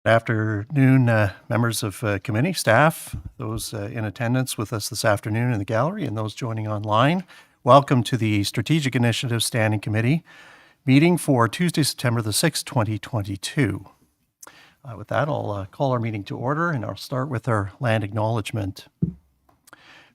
Good afternoon, members of committee, staff, those in attendance with us this afternoon in the gallery, and those joining online. Welcome to the Strategic Initiatives Standing Committee meeting for Tuesday, September the 6th, 2022. With that, I'll call our meeting to order, and I'll start with our land acknowledgement.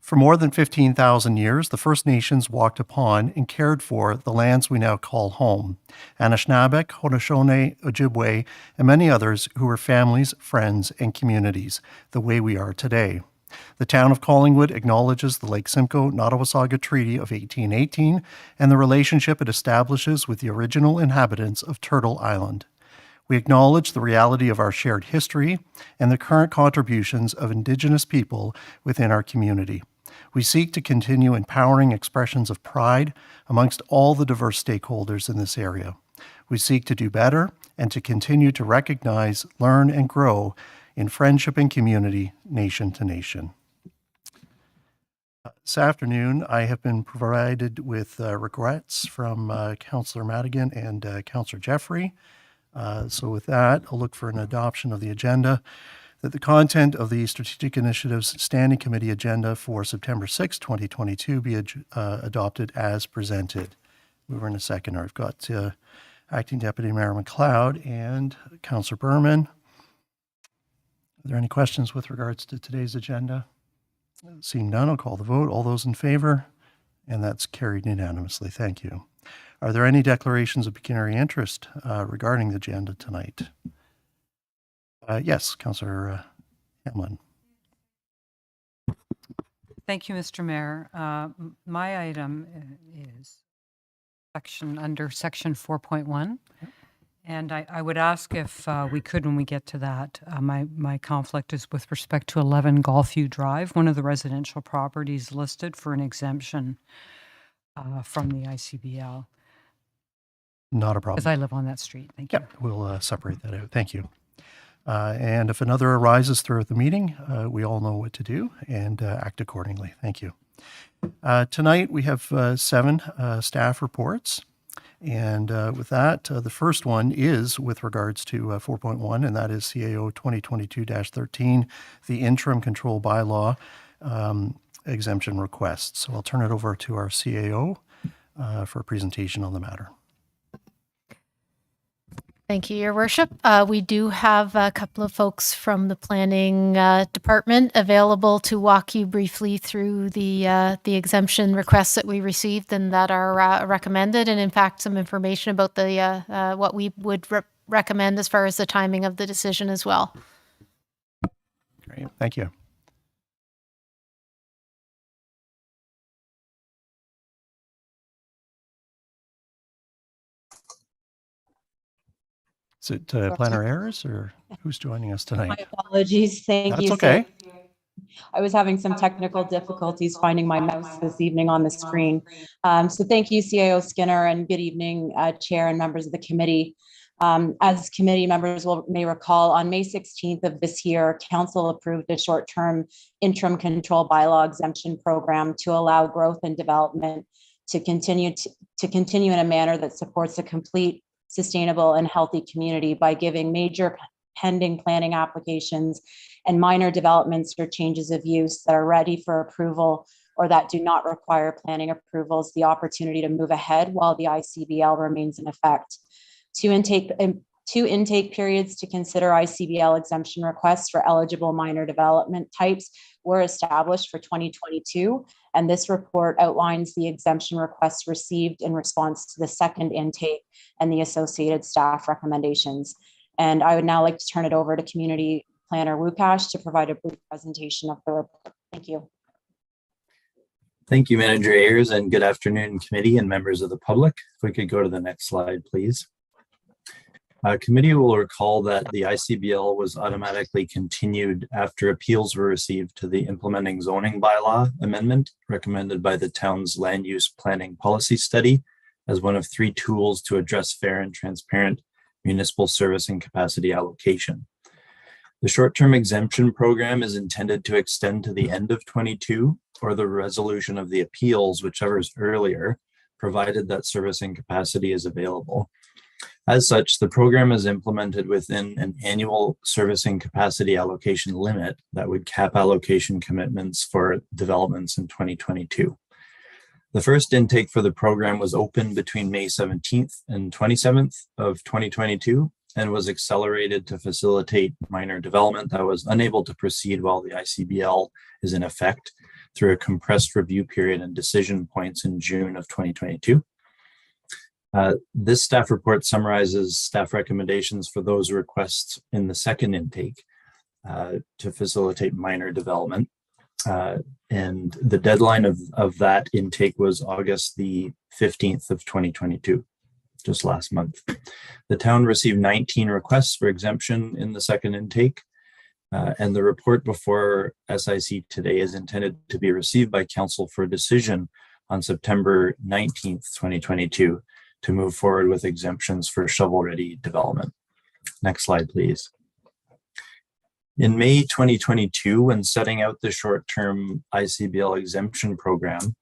For more than 15,000 years, the First Nations walked upon and cared for the lands we now call home. Anishinaabek, Haudenosaunee, Ojibwe, and many others who were families, friends, and communities, the way we are today. The town of Collingwood acknowledges the Lake Simcoe-Nottawasaga Treaty of 1818 and the relationship it establishes with the original inhabitants of Turtle Island. We acknowledge the reality of our shared history and the current contributions of Indigenous people within our community. We seek to continue empowering expressions of pride amongst all the diverse stakeholders in this area. We seek to do better and to continue to recognize, learn, and grow in friendship and community, nation to nation. This afternoon, I have been provided with regrets from Councillor Madigan and Councillor Jeffrey. So with that, I'll look for an adoption of the agenda, that the content of the Strategic Initiatives Standing Committee agenda for September 6, 2022 be adopted as presented. Mover and a seconder. I've got Acting Deputy Mayor McLeod and Councillor Berman. Are there any questions with regards to today's agenda? Seeing none, I'll call the vote. All those in favor? And that's carried unanimously. Thank you. Are there any declarations of pecuniary interest regarding the agenda tonight? Yes, Councillor Hamlin. Thank you, Mr. Mayor. My item is under section 4.1. And I would ask if we could, when we get to that, my conflict is with respect to 11 Golfview Drive, one of the residential properties listed for an exemption from the ICBL. Not a problem. Because I live on that street. Thank you. We'll separate that out. Thank you. And if another arises throughout the meeting, we all know what to do and act accordingly. Thank you. Tonight we have 7 staff reports. And with that, the first one is with regards to 4.1, and that is CAO 2022-13, the interim control bylaw exemption request. So I'll turn it over to our CAO for a presentation on the matter. Thank you, Your Worship. We do have a couple of folks from the planning department available to walk you briefly through the exemption requests that we received and that are recommended, and in fact some information about the what we would recommend as far as the timing of the decision as well. Great, thank you. Is it planner errors or who's joining us tonight? My apologies. Thank you. That's okay. I was having some technical difficulties finding my mouse this evening on the screen. So thank you, CAO Skinner, and good evening, Chair and members of the committee. As committee members may recall, on May 16th of this year, Council approved a short-term interim control bylaw exemption program to allow growth and development to continue in a manner that supports a complete, sustainable, and healthy community by giving major pending planning applications and minor developments or changes of use that are ready for approval or that do not require planning approvals the opportunity to move ahead while the ICBL remains in effect. Two intake periods to consider ICBL exemption requests for eligible minor development types were established for 2022, and this report outlines the exemption requests received in response to the second intake and the associated staff recommendations. And I would now like to turn it over to Community Planner Wukash to provide a brief presentation of the report. Thank you. Thank you, Manager Ayers, and good afternoon, committee and members of the public. If we could go to the next slide, please. Committee will recall that the ICBL was automatically continued after appeals were received to the implementing zoning bylaw amendment recommended by the town's land use planning policy study as one of 3 tools to address fair and transparent municipal service and capacity allocation. The short-term exemption program is intended to extend to the end of 22 or the resolution of the appeals, whichever is earlier, provided that service and capacity is available. As such, the program is implemented within an annual servicing capacity allocation limit that would cap allocation commitments for developments in 2022. The first intake for the program was open between May 17th and 27th of 2022 and was accelerated to facilitate minor development that was unable to proceed while the ICBL is in effect through a compressed review period and decision points in June of 2022. This staff report summarizes staff recommendations for those requests in the second intake to facilitate minor development. And the deadline of that intake was August the 15th of 2022, just last month. The town received 19 requests for exemption in the second intake, and the report before SIC today is intended to be received by council for decision on September 19th, 2022, to move forward with exemptions for shovel-ready development. Next slide, please. In May 2022, when setting out the short-term ICBL exemption program,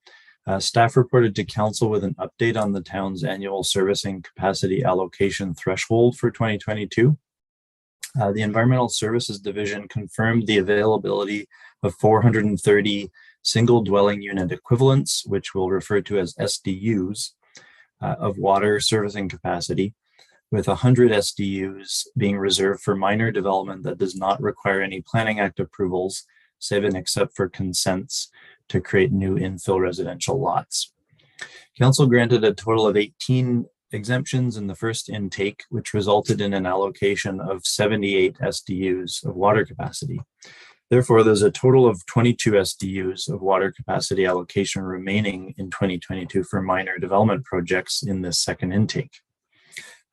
staff reported to council with an update on the town's annual servicing capacity allocation threshold for 2022. The Environmental Services Division confirmed the availability of 430 single dwelling unit equivalents, which we'll refer to as SDUs, of water servicing capacity, with 100 SDUs being reserved for minor development that does not require any Planning Act approvals, save and except for consents to create new infill residential lots. Council granted a total of 18 exemptions in the first intake, which resulted in an allocation of 78 SDUs of water capacity. Therefore, there's a total of 22 SDUs of water capacity allocation remaining in 2022 for minor development projects in this second intake.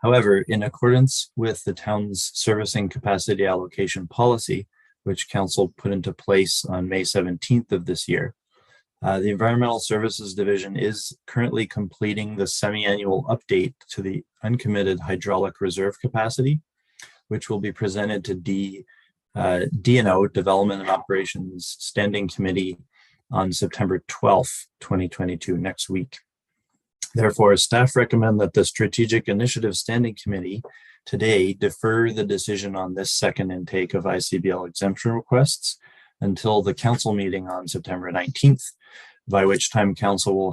However, in accordance with the town's servicing capacity allocation policy, which council put into place on May 17th of this year, the Environmental Services Division is currently completing the semi-annual update to the uncommitted hydraulic reserve capacity, which will be presented to D&O, Development and Operations Standing Committee, on September 12th, 2022, next week. Therefore, staff recommend that the Strategic Initiative Standing Committee today defer the decision on this second intake of ICBL exemption requests until the council meeting on September 19th, by which time council will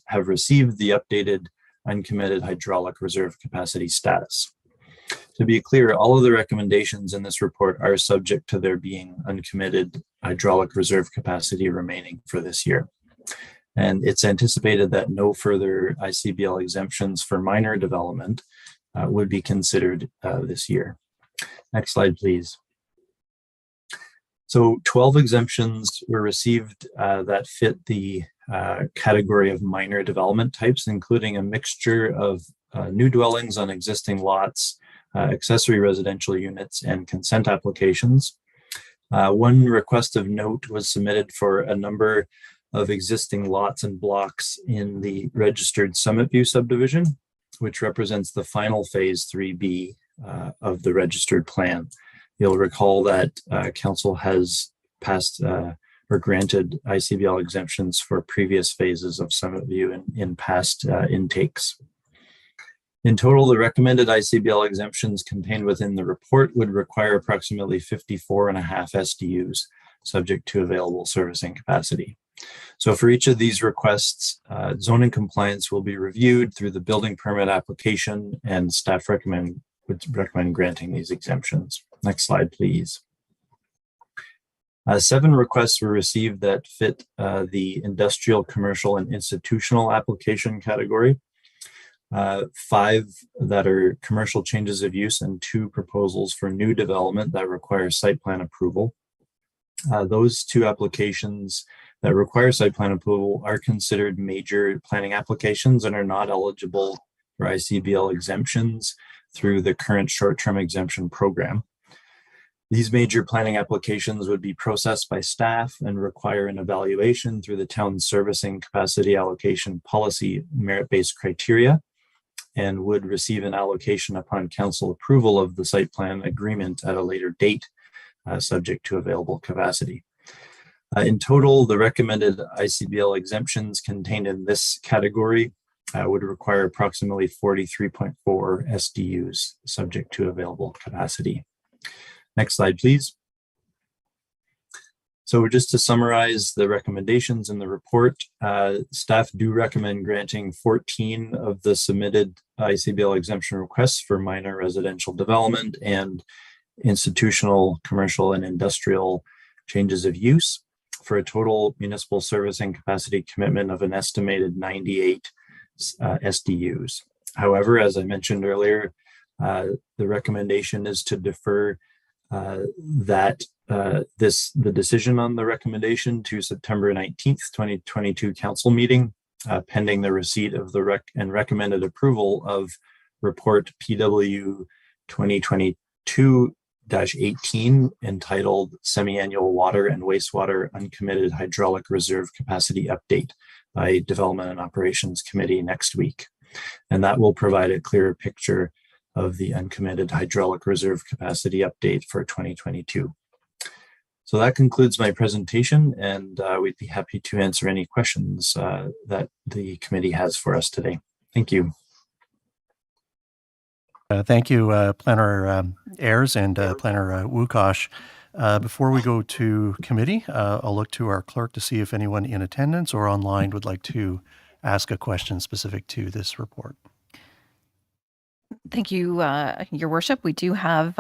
have received the updated uncommitted hydraulic reserve capacity status. To be clear, all of the recommendations in this report are subject to there being uncommitted hydraulic reserve capacity remaining for this year. And it's anticipated that no further ICBL exemptions for minor development would be considered this year. Next slide, please. So 12 exemptions were received that fit the category of minor development types, including a mixture of new dwellings on existing lots, accessory residential units, and consent applications. One request of note was submitted for a number of existing lots and blocks in the registered Summit View subdivision, which represents the final phase 3B of the registered plan. You'll recall that council has passed or granted ICBL exemptions for previous phases of Summit View in past intakes. In total, the recommended ICBL exemptions contained within the report would require approximately 54.5 SDUs, subject to available servicing capacity. So for each of these requests, zoning compliance will be reviewed through the building permit application, and staff would recommend granting these exemptions. Next slide, please. 7 requests were received that fit the industrial, commercial, and institutional application category. 5 that are commercial changes of use, and 2 proposals for new development that require site plan approval. Those 2 applications that require site plan approval are considered major planning applications and are not eligible for ICBL exemptions through the current short-term exemption program. These major planning applications would be processed by staff and require an evaluation through the town's servicing capacity allocation policy merit-based criteria, and would receive an allocation upon council approval of the site plan agreement at a later date, subject to available capacity. In total, the recommended ICBL exemptions contained in this category would require approximately 43.4 SDUs subject to available capacity. Next slide, please. So just to summarize the recommendations in the report, staff do recommend granting 14 of the submitted ICBL exemption requests for minor residential development and institutional, commercial, and industrial changes of use for a total municipal servicing capacity commitment of an estimated 98 SDUs. However, as I mentioned earlier, the recommendation is to defer the decision on the recommendation to September 19th, 2022 council meeting, pending the receipt of the recommended approval of report PW 2022-18 entitled Semi-Annual Water and Wastewater Uncommitted Hydraulic Reserve Capacity Update by Development and Operations Committee next week. And that will provide a clearer picture of the uncommitted hydraulic reserve capacity update for 2022. So that concludes my presentation, and we'd be happy to answer any questions that the committee has for us today. Thank you. Thank you, Planner Ayers and Planner Wukosh. Before we go to committee, I'll look to our clerk to see if anyone in attendance or online would like to ask a question specific to this report. Thank you, Your Worship. We do have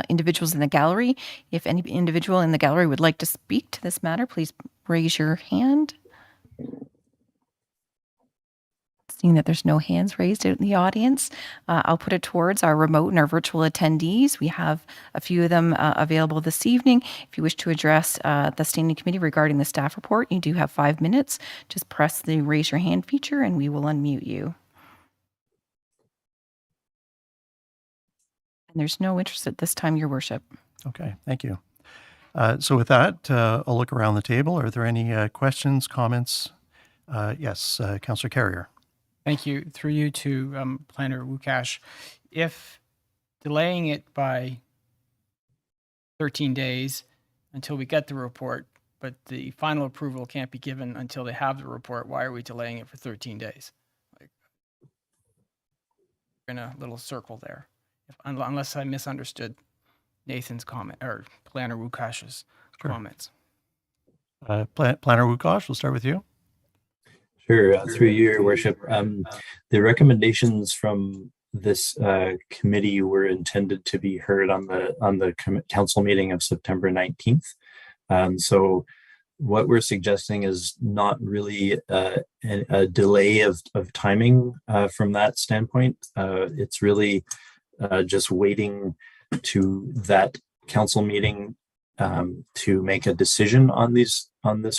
individuals in the gallery. If any individual in the gallery would like to speak to this matter, please raise your hand. Seeing that there's no hands raised out in the audience, I'll put it towards our remote and our virtual attendees. We have a few of them available this evening. If you wish to address the Standing Committee regarding the staff report, you do have 5 minutes. Just press the raise your hand feature and we will unmute you. And there's no interest at this time, Your Worship. Okay, thank you. So with that, I'll look around the table. Are there any questions, comments? Yes, Councillor Carrier. Thank you. Through you to Planner Wukosh. If delaying it by 13 days until we get the report, but the final approval can't be given until they have the report, why are we delaying it for 13 days? Like, we're in a little circle there. Unless I misunderstood Nathan's comment or Planner Wukosh's comments. Planner Wukosh, we'll start with you. Sure, through you, Your Worship. The recommendations from this committee were intended to be heard on the council meeting of September 19th. So what we're suggesting is not really a delay of timing from that standpoint. It's really just waiting to that council meeting to make a decision on this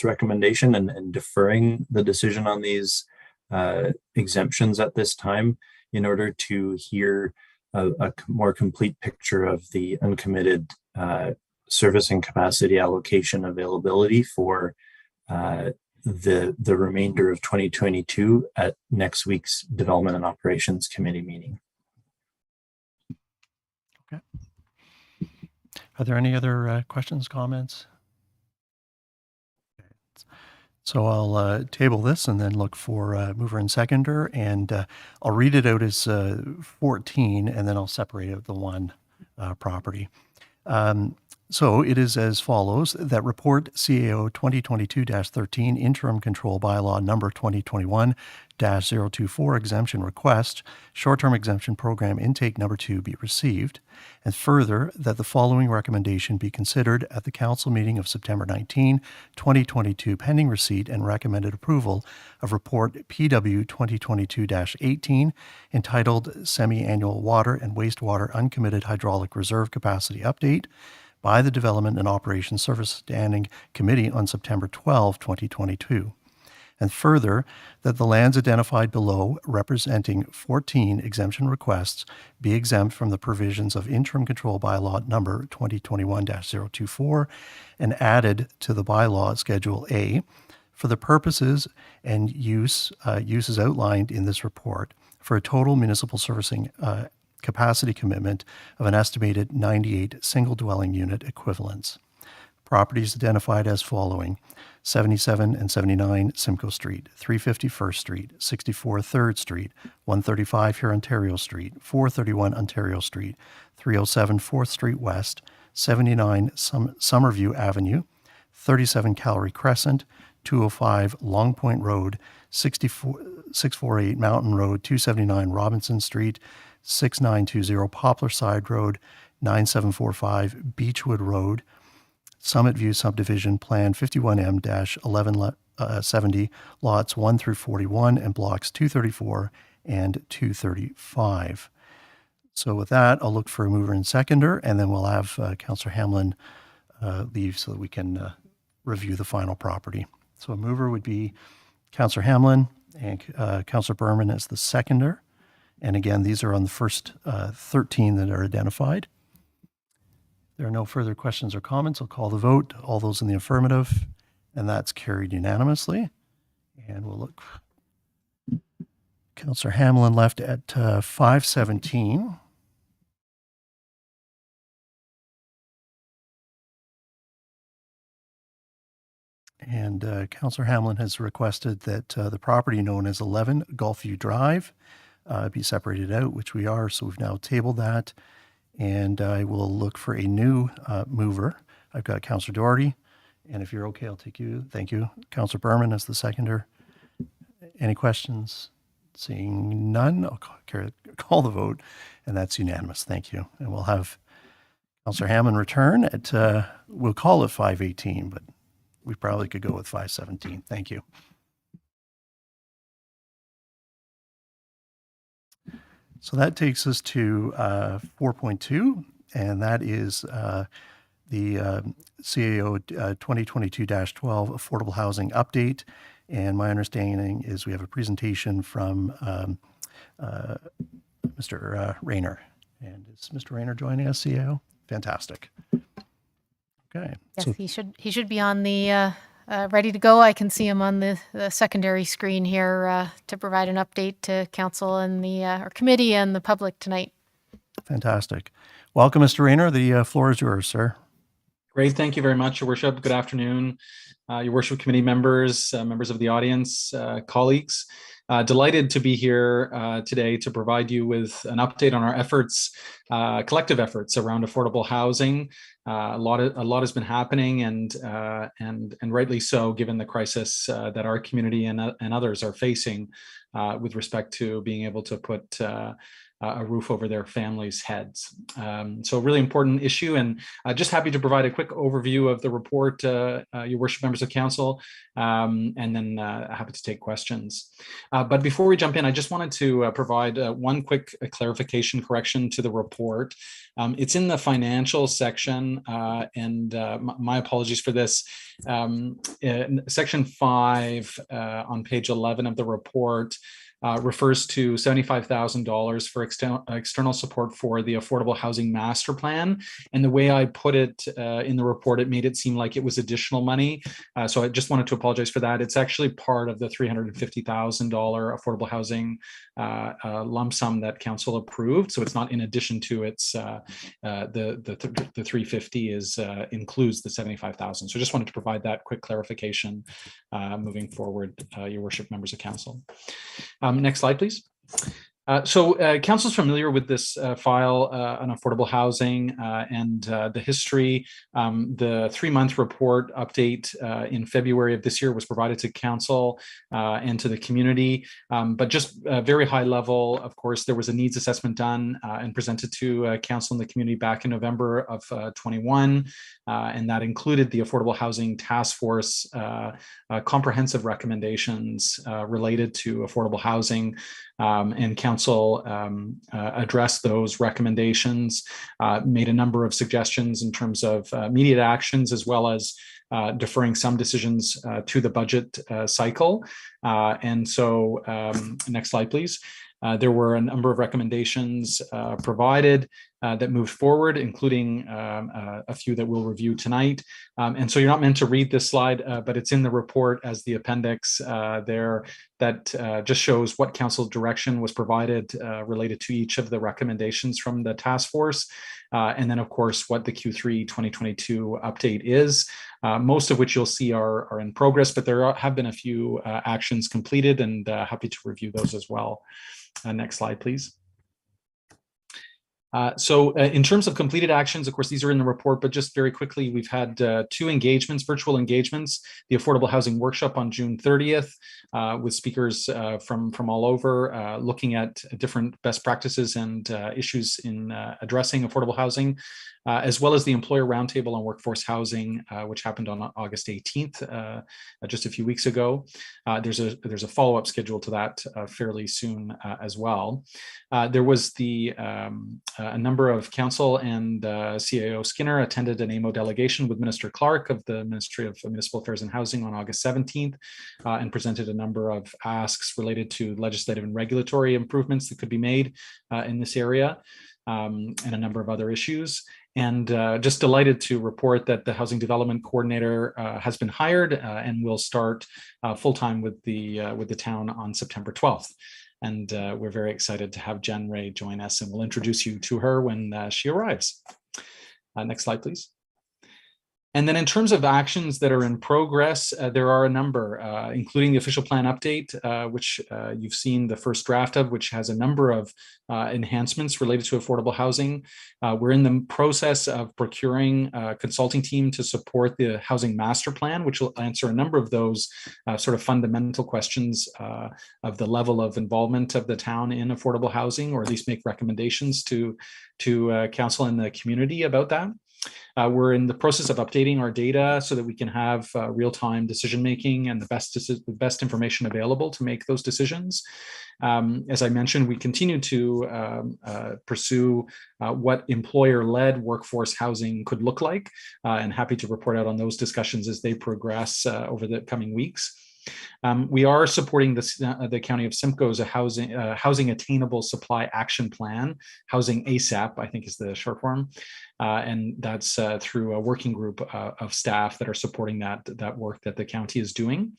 recommendation and deferring the decision on these exemptions at this time in order to hear a more complete picture of the uncommitted servicing capacity allocation availability for the remainder of 2022 at next week's Development and Operations Committee meeting. Okay. Are there any other questions, comments? So I'll table this and then look for mover and seconder, and I'll read it out as 14, and then I'll separate out the one property. So it is as follows: that report CAO 2022-13 interim control bylaw number 2021-024 exemption request, short-term exemption program intake number 2 be received, and further that the following recommendation be considered at the council meeting of September 19, 2022, pending receipt and recommended approval of report PW 2022-18 entitled Semi-Annual Water and Wastewater Uncommitted Hydraulic Reserve Capacity Update by the Development and Operations Service Standing Committee on September 12, 2022. And further, that the lands identified below representing 14 exemption requests be exempt from the provisions of interim control bylaw number 2021-024 and added to the bylaw Schedule A for the purposes and uses outlined in this report for a total municipal servicing capacity commitment of an estimated 98 single dwelling unit equivalents. Properties identified as following: 77 and 79 Simcoe Street, 350 First Street, 64 3rd Street, 135 here Ontario Street, 431 Ontario Street, 307 4th Street West, 79 Summerview Avenue, 37 Callery Crescent, 205 Long Point Road, 648 Mountain Road, 279 Robinson Street, 6920 Poplar Side Road, 9745 Beechwood Road, Summit View Subdivision Plan 51M-1170, lots 1 through 41 and blocks 234 and 235. So with that, I'll look for a mover and seconder, and then we'll have Councillor Hamlin leave so that we can review the final property. So a mover would be Councillor Hamlin, and Councillor Berman as the seconder. And again, these are on the first 13 that are identified. There are no further questions or comments. I'll call the vote. All those in the affirmative, and that's carried unanimously. And we'll look. Councillor Hamlin left at 5:17. And Councillor Hamlin has requested that the property known as 11 Gulfview Drive be separated out, which we are. So we've now tabled that. And I will look for a new mover. I've got Councillor Doherty. And if you're okay, I'll take you. Thank you. Councillor Berman as the seconder. Any questions? Seeing none, I'll call the vote. And that's unanimous. Thank you. And we'll have Councillor Hammond return at, we'll call it 5:18, but we probably could go with 5:17. Thank you. So that takes us to 4.2, and that is the CAO 2022-12 Affordable Housing Update. And my understanding is we have a presentation from Mr. Rayner. And is Mr. Rayner joining us, CAO? Fantastic. Okay. Yes, So, he should be on the ready to go. I can see him on the secondary screen here to provide an update to council and the our committee and the public tonight. fantastic. Welcome, Mr. Rayner. The floor is yours, sir. Great. Thank you very much, Your Worship. Good afternoon, Your Worship committee members, members of the audience, colleagues. Delighted to be here today to provide you with an update on our efforts, collective efforts around affordable housing. A lot has been happening, and rightly so, given the crisis that our community and others are facing with respect to being able to put a roof over their families' heads. So a really important issue, and just happy to provide a quick overview of the report, Your Worship, members of council, and then happy to take questions. But before we jump in, I just wanted to provide one quick clarification correction to the report. It's in the financial section, and my apologies for this. Section 5 on page 11 of the report refers to $75,000 for external support for the Affordable Housing Master Plan. And the way I put it in the report, it made it seem like it was additional money. So I just wanted to apologize for that. It's actually part of the $350,000 affordable housing lump sum that council approved. So it's not in addition to its, the 350 is includes the 75,000. So I just wanted to provide that quick clarification moving forward, Your Worship, members of council. Next slide, please. So council's familiar with this file on affordable housing and the history. The 3-month report update in February of this year was provided to council and to the community. But just very high level, of course, there was a needs assessment done and presented to council and the community back in November of 21. And that included the Affordable Housing Task Force comprehensive recommendations related to affordable housing. And council addressed those recommendations, made a number of suggestions in terms of immediate actions, as well as deferring some decisions to the budget cycle. And so, next slide, please. There were a number of recommendations provided, that moved forward, including a few that we'll review tonight. And so you're not meant to read this slide, but it's in the report as the appendix there that just shows what council direction was provided related to each of the recommendations from the task force. And then, of course, what the Q3 2022 update is, most of which you'll see are in progress, but there have been a few actions completed, and happy to review those as well. Next slide, please. So in terms of completed actions, of course, these are in the report, but just very quickly, we've had 2 engagements, virtual engagements, the Affordable Housing Workshop on June 30th, with speakers from all over, looking at different best practices and issues in addressing affordable housing, as well as the Employer Roundtable on Workforce Housing, which happened on August 18th, just a few weeks ago. There's a follow-up schedule to that fairly soon as well. There was a number of council and CAO Skinner attended an AMO delegation with Minister Clark of the Ministry of Municipal Affairs and Housing on August 17th, and presented a number of asks related to legislative and regulatory improvements that could be made in this area, and a number of other issues. And just delighted to report that the Housing Development Coordinator has been hired and will start full-time with the town on September 12th. And we're very excited to have Jen Ray join us, and we'll introduce you to her when she arrives. Next slide, please. And then in terms of actions that are in progress, there are a number, including the official plan update, which you've seen the first draft of, which has a number of enhancements related to affordable housing. We're in the process of procuring a consulting team to support the housing master plan, which will answer a number of those sort of fundamental questions of the level of involvement of the town in affordable housing, or at least make recommendations to council and the community about that. We're in the process of updating our data so that we can have real-time decision-making and the best information available to make those decisions. As I mentioned, we continue to pursue what employer-led workforce housing could look like, and happy to report out on those discussions as they progress over the coming weeks. We are supporting the County of Simcoe's housing attainable supply action plan, Housing ASAP, I think is the short form. And that's through a working group of staff that are supporting that work that the county is doing.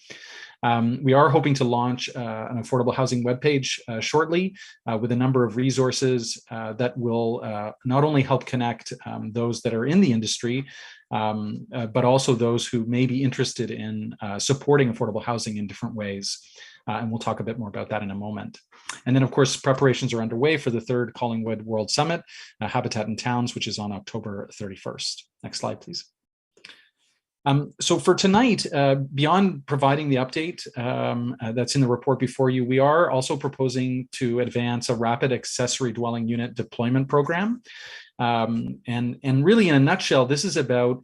We are hoping to launch an affordable housing webpage shortly with a number of resources that will not only help connect those that are in the industry, but also those who may be interested in supporting affordable housing in different ways. And we'll talk a bit more about that in a moment. And then, of course, preparations are underway for the 3rd Collingwood World Summit, Habitat in Towns, which is on October 31st. Next slide, please. So for tonight, beyond providing the update that's in the report before you, we are also proposing to advance a rapid accessory dwelling unit deployment program. And really, in a nutshell, this is about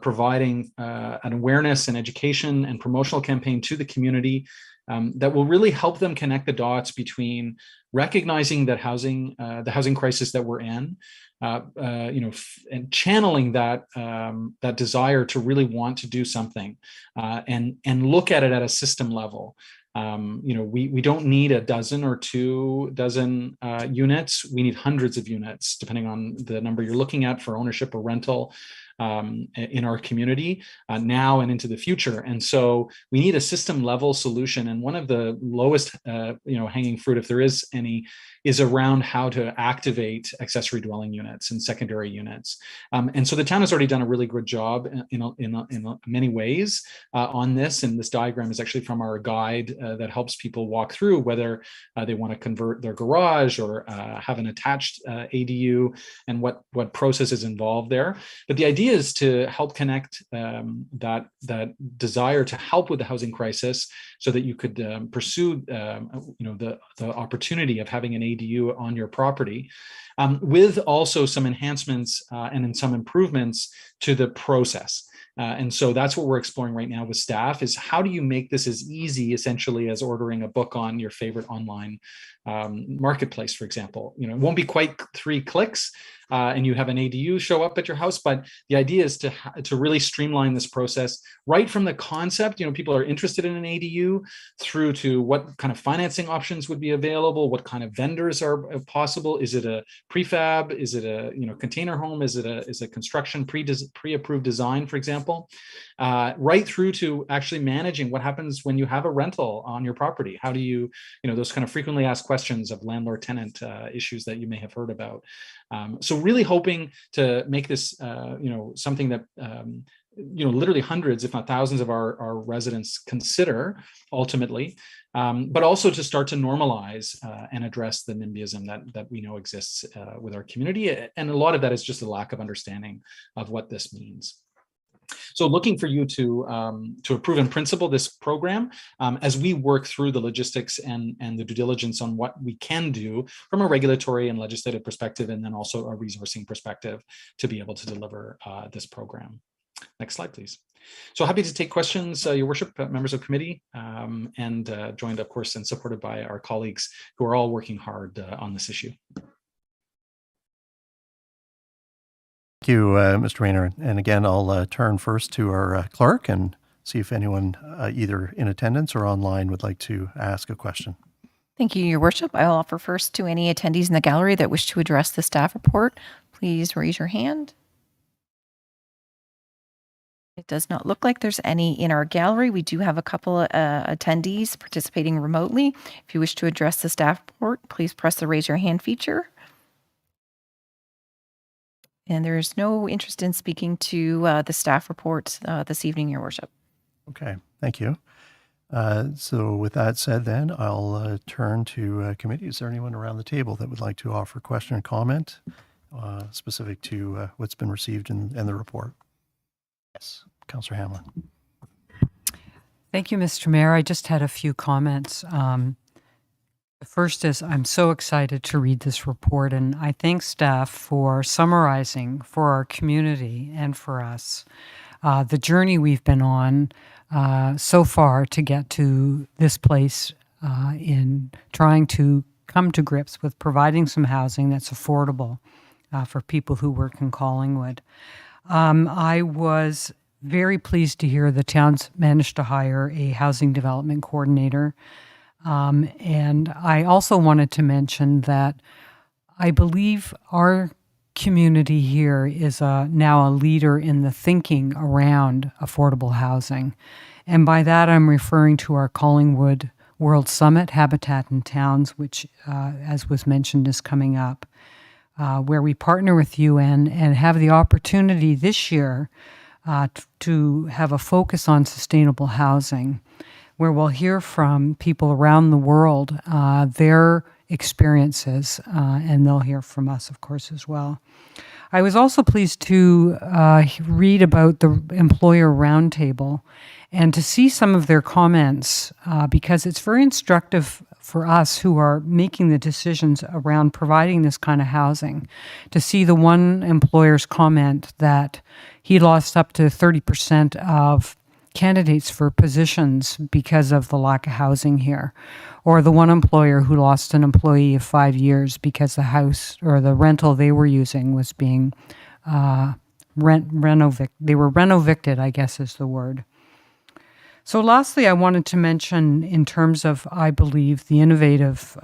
providing an awareness and education and promotional campaign to the community that will really help them connect the dots between recognizing that the housing crisis that we're in, and channeling that desire to really want to do something, and look at it at a system level. We don't need a dozen or 2 dozen units. We need hundreds of units, depending on the number you're looking at for ownership or rental in our community now and into the future. And so we need a system level solution. And one of the lowest, hanging fruit, if there is any, is around how to activate accessory dwelling units and secondary units. And so the town has already done a really good job in many ways on this. And this diagram is actually from our guide that helps people walk through whether they want to convert their garage or have an attached ADU, and what process is involved there. But the idea is to help connect that desire to help with the housing crisis, so that you could pursue the opportunity of having an ADU on your property, with also some enhancements and some improvements to the process. And so that's what we're exploring right now with staff, is how do you make this as easy, essentially, as ordering a book on your favorite online marketplace, for example. It won't be quite 3 clicks, and you have an ADU show up at your house. But the idea is to really streamline this process right from the concept. People are interested in an ADU through to what kind of financing options would be available, what kind of vendors are possible. Is it a prefab? Is it a container home? Is a construction pre-approved design, for example? Right through to actually managing what happens when you have a rental on your property. How do you, those kind of frequently asked questions of landlord-tenant issues that you may have heard about. So really hoping to make this, something that, literally hundreds, if not thousands of our residents consider ultimately, but also to start to normalize and address the NIMBYism that we know exists with our community. And a lot of that is just a lack of understanding of what this means. So looking for you to approve in principle this program as we work through the logistics and the due diligence on what we can do from a regulatory and legislative perspective, and then also a resourcing perspective to be able to deliver this program. Next slide, please. So happy to take questions, Your Worship, members of committee, and joined, of course, and supported by our colleagues who are all working hard on this issue. Thank you, Mr. Rayner. And again, I'll turn first to our clerk and see if anyone either in attendance or online would like to ask a question. Thank you, Your Worship. I will offer first to any attendees in the gallery that wish to address the staff report. Please raise your hand. It does not look like there's any in our gallery. We do have a couple of attendees participating remotely. If you wish to address the staff report, please press the raise your hand feature. And there is no interest in speaking to the staff report this evening, Your Worship. Okay, thank you. So with that said, then I'll turn to committee. Is there anyone around the table that would like to offer question or comment specific to what's been received in the report? Yes, Councillor Hamlin. Thank you, Mr. Mayor. I just had a few comments. The first is I'm so excited to read this report, and I thank staff for summarizing for our community and for us the journey we've been on so far to get to this place in trying to come to grips with providing some housing that's affordable for people who work in Collingwood. I was very pleased to hear the town's managed to hire a housing development coordinator. And I also wanted to mention that I believe our community here is now a leader in the thinking around affordable housing. And by that, I'm referring to our Collingwood World Summit, Habitat in Towns, which, as was mentioned, is coming up, where we partner with UN and have the opportunity this year to have a focus on sustainable housing, where we'll hear from people around the world, their experiences, and they'll hear from us, of course, as well. I was also pleased to read about the employer roundtable and to see some of their comments because it's very instructive for us who are making the decisions around providing this kind of housing, to see the one employer's comment that he lost up to 30% of candidates for positions because of the lack of housing here, or the one employer who lost an employee of 5 years because the house or the rental they were using was being they were reno-evicted, I guess is the word. So lastly, I wanted to mention in terms of, I believe, the innovative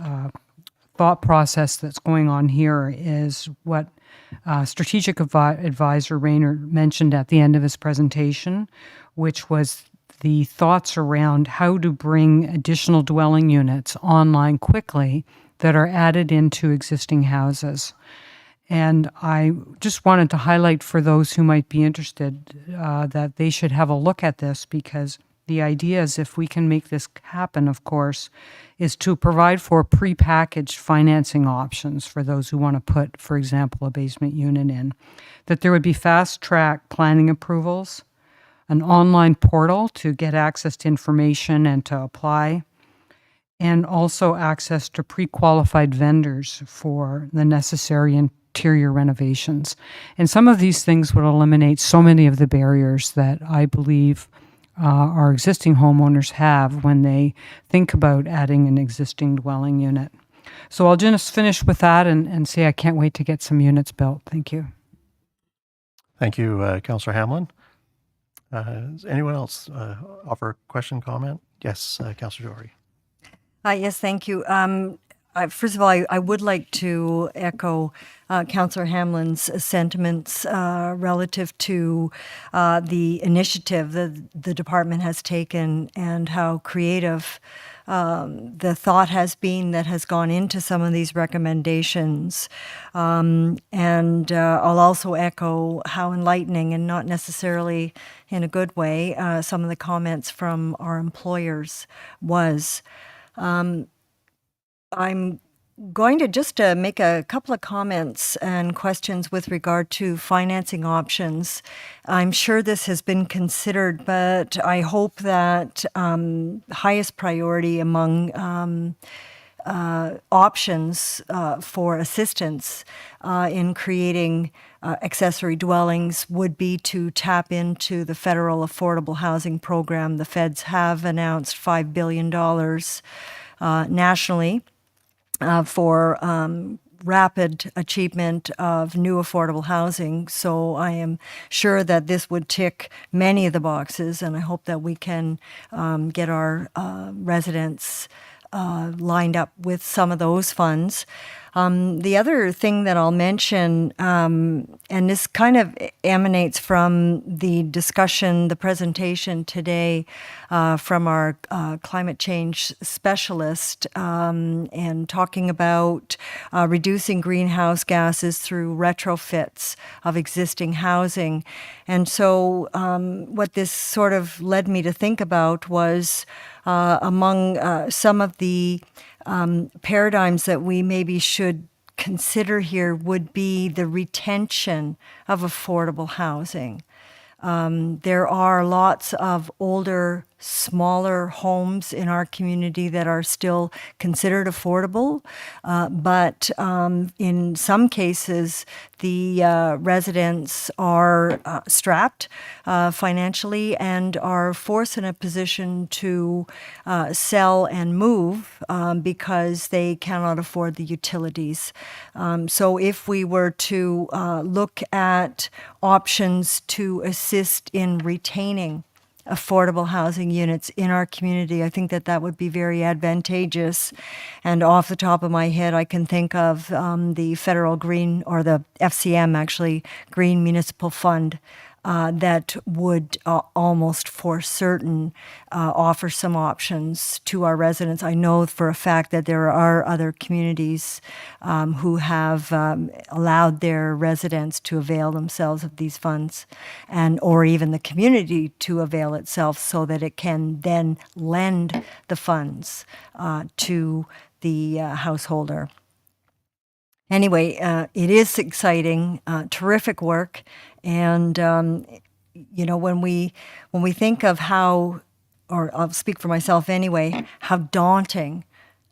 thought process that's going on here is what Strategic Advisor Rayner mentioned at the end of his presentation, which was the thoughts around how to bring additional dwelling units online quickly that are added into existing houses. And I just wanted to highlight for those who might be interested that they should have a look at this, because the idea is, if we can make this happen, of course, is to provide for prepackaged financing options for those who want to put, for example, a basement unit in, that there would be fast-track planning approvals, an online portal to get access to information and to apply, and also access to pre-qualified vendors for the necessary interior renovations. And some of these things would eliminate so many of the barriers that I believe our existing homeowners have when they think about adding an existing dwelling unit. So I'll just finish with that and say I can't wait to get some units built. Thank you. Thank you, Councillor Hamlin. Does anyone else offer a question, comment? Yes, Councillor Doherty. Yes, thank you. First of all, I would like to echo Councillor Hamlin's sentiments relative to the initiative that the department has taken and how creative the thought has been that has gone into some of these recommendations. And I'll also echo how enlightening, and not necessarily in a good way, some of the comments from our employers was. I'm going to just make a couple of comments and questions with regard to financing options. I'm sure this has been considered, but I hope that highest priority among options for assistance in creating accessory dwellings would be to tap into the federal affordable housing program. The feds have announced $5 billion nationally for rapid achievement of new affordable housing. So I am sure that this would tick many of the boxes, and I hope that we can get our residents lined up with some of those funds. The other thing that I'll mention, and this kind of emanates from the discussion, the presentation today from our climate change specialist, and talking about reducing greenhouse gases through retrofits of existing housing. And so what this sort of led me to think about was among some of the paradigms that we maybe should consider here would be the retention of affordable housing. There are lots of older, smaller homes in our community that are still considered affordable, but in some cases, the residents are strapped financially and are forced in a position to sell and move because they cannot afford the utilities. So if we were to look at options to assist in retaining affordable housing units in our community, I think that that would be very advantageous. And off the top of my head, I can think of the federal green, or the FCM actually, Green Municipal Fund, that would almost for certain offer some options to our residents. I know for a fact that there are other communities who have allowed their residents to avail themselves of these funds, and or even the community to avail itself so that it can then lend the funds to the householder. Anyway, it is exciting, terrific work, and you know, when we think of how, or I'll speak for myself anyway, how daunting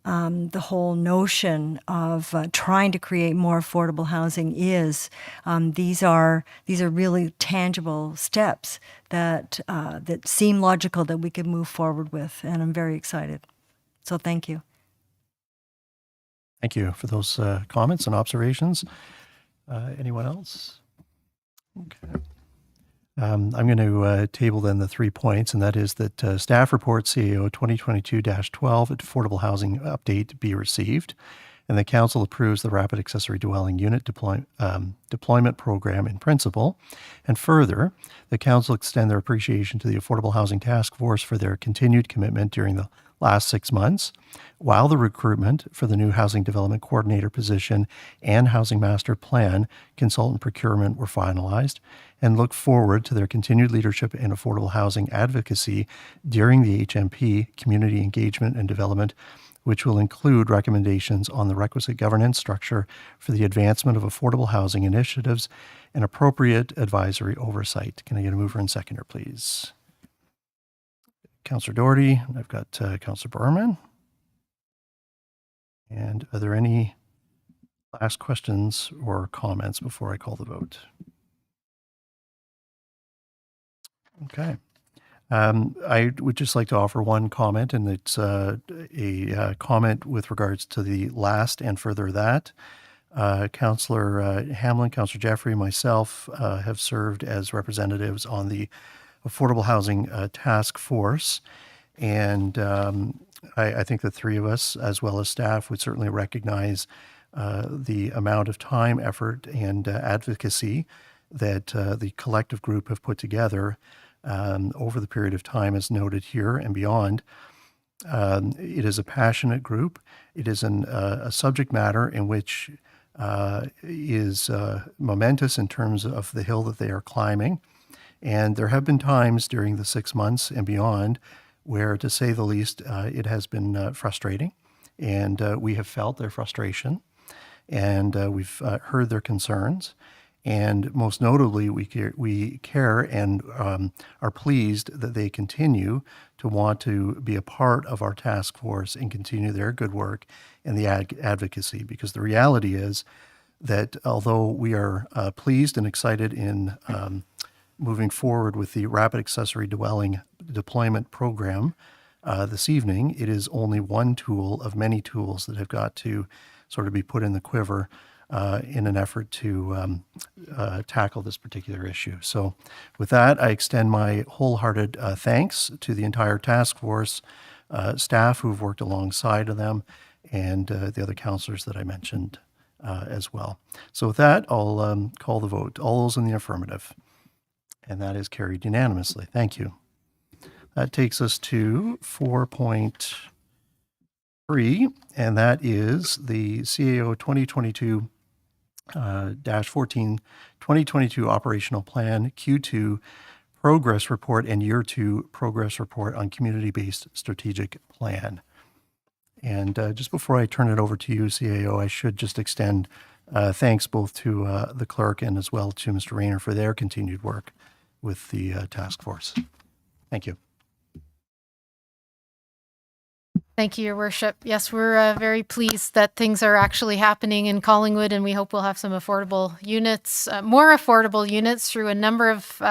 the whole notion of trying to create more affordable housing is, these are really tangible steps that that seem logical that we could move forward with, and I'm very excited. So thank you. Thank you for those comments and observations. Anyone else? Okay. I'm going to table then the 3 points, and that is that staff report CAO 2022-12 Affordable Housing Update be received, and the Council approves the Rapid Accessory Dwelling Unit Deployment Program in principle. And further, the Council extend their appreciation to the Affordable Housing Task Force for their continued commitment during the last 6 months, while the recruitment for the new Housing Development Coordinator position and Housing Master Plan consultant procurement were finalized, and look forward to their continued leadership in affordable housing advocacy during the HMP Community Engagement and Development, which will include recommendations on the requisite governance structure for the advancement of affordable housing initiatives and appropriate advisory oversight. Can I get a mover and seconder, please? Councillor Doherty, I've got Councillor Berman. And are there any last questions or comments before I call the vote? Okay. I would just like to offer one comment, and it's a comment with regards to the last and further that. Councillor Hamlin, Councillor Jeffrey, myself have served as representatives on the Affordable Housing Task Force, and I think the three of us, as well as staff, would certainly recognize the amount of time, effort, and advocacy that the collective group have put together over the period of time as noted here and beyond. It is a passionate group. It is a subject matter in which is momentous in terms of the hill that they are climbing. And there have been times during the 6 months and beyond where, to say the least, it has been frustrating. And we have felt their frustration, and we've heard their concerns. And most notably, we care and are pleased that they continue to want to be a part of our task force and continue their good work and the advocacy. Because the reality is that although we are pleased and excited in moving forward with the Rapid Accessory Dwelling Deployment Program this evening, it is only one tool of many tools that have got to sort of be put in the quiver in an effort to tackle this particular issue. So with that, I extend my wholehearted thanks to the entire task force, staff who've worked alongside of them, and the other councillors that I mentioned as well. So with that, I'll call the vote. All those in the affirmative. And that is carried unanimously. Thank you. That takes us to 4.3, and that is the CAO 2022 -14 2022 Operational Plan Q2 Progress Report and Year 2 Progress Report on Community-Based Strategic Plan. And just before I turn it over to you, CAO, I should just extend thanks both to the clerk and as well to Mr. Rayner for their continued work with the task force. Thank you. Thank you, Your Worship. Yes, we're very pleased that things are actually happening in Collingwood, and we hope we'll have some affordable units, more affordable units through a number of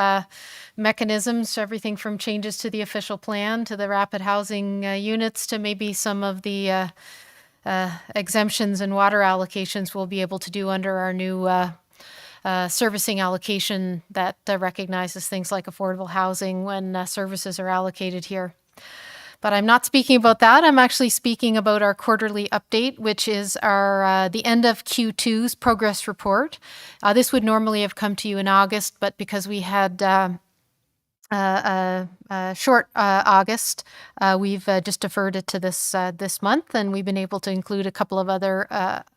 mechanisms, everything from changes to the official plan to the rapid housing units to maybe some of the exemptions and water allocations we'll be able to do under our new servicing allocation that recognizes things like affordable housing when services are allocated here. But I'm not speaking about that. I'm actually speaking about our quarterly update, which is our the end of Q2's progress report. This would normally have come to you in August, but because we had short August, we've just deferred it to this month, and we've been able to include a couple of other